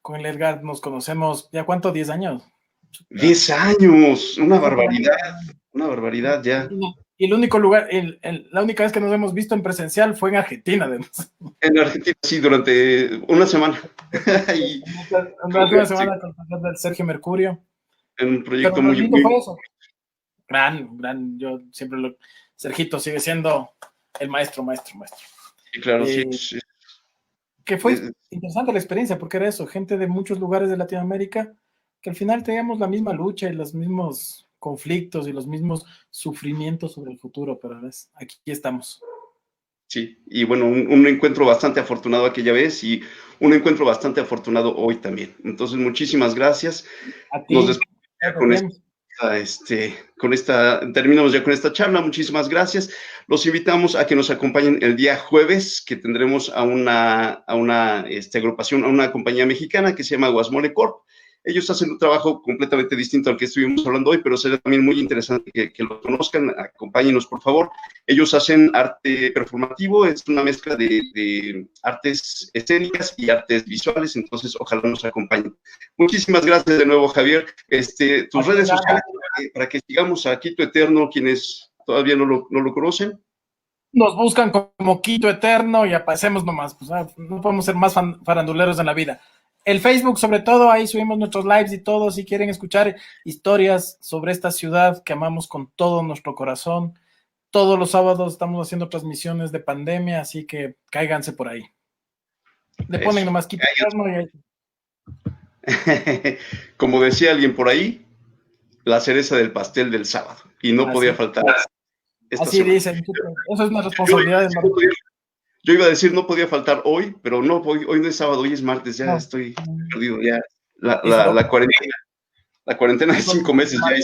con el Edgar nos conocemos, ¿ya cuánto? ¿10 años? 10 años, una barbaridad ya. Y el único lugar, la única vez que nos hemos visto en presencial fue en Argentina. En Argentina, sí, durante una semana. Y, durante una semana con el del Sergio Mercurio. En un proyecto pero muy lindo fue eso. Yo siempre Sergito sigue siendo el maestro. Sí, claro, sí. Que fue interesante la experiencia, porque era eso, gente de muchos lugares de Latinoamérica, que al final teníamos la misma lucha y los mismos conflictos y los mismos sufrimientos sobre el futuro, pero aquí estamos. Sí, y bueno, un encuentro bastante afortunado aquella vez y un encuentro bastante afortunado hoy también. Entonces, muchísimas gracias. A ti. Nos despedimos terminamos ya con esta charla. Muchísimas gracias. Los invitamos a que nos acompañen el día jueves, que tendremos a una agrupación, a una compañía mexicana que se llama Guasmole Corp. Ellos hacen un trabajo completamente distinto al que estuvimos hablando hoy, pero será también muy interesante que lo conozcan. Acompáñenos, por favor. Ellos hacen arte performativo, es una mezcla de artes escénicas y artes visuales, entonces ojalá nos acompañen. Muchísimas gracias de nuevo, Javier. Tus redes sociales para que sigamos a Quito Eterno, quienes todavía no lo conocen. Nos buscan como Quito Eterno y aparecemos nomás. Pues, no podemos ser más faranduleros en la vida. El Facebook, sobre todo, ahí subimos nuestros lives y todo. Si quieren escuchar historias sobre esta ciudad que amamos con todo nuestro corazón, todos los sábados estamos haciendo transmisiones de pandemia, así que cáiganse por ahí. Le ponen nomás Quito Eterno y ahí. Como decía alguien por ahí, la cereza del pastel del sábado. Y no podía faltar. Así dicen. Eso es una responsabilidad. Yo iba a decir, no podía faltar hoy, pero no, hoy no es sábado, hoy es martes, ya estoy perdido, ya. La cuarentena de 5 meses ya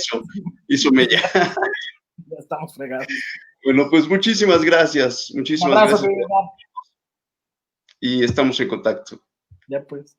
hizo mella. Ya estamos fregados. Bueno, pues muchísimas gracias. Muchísimas gracias. Y estamos en contacto. Ya pues.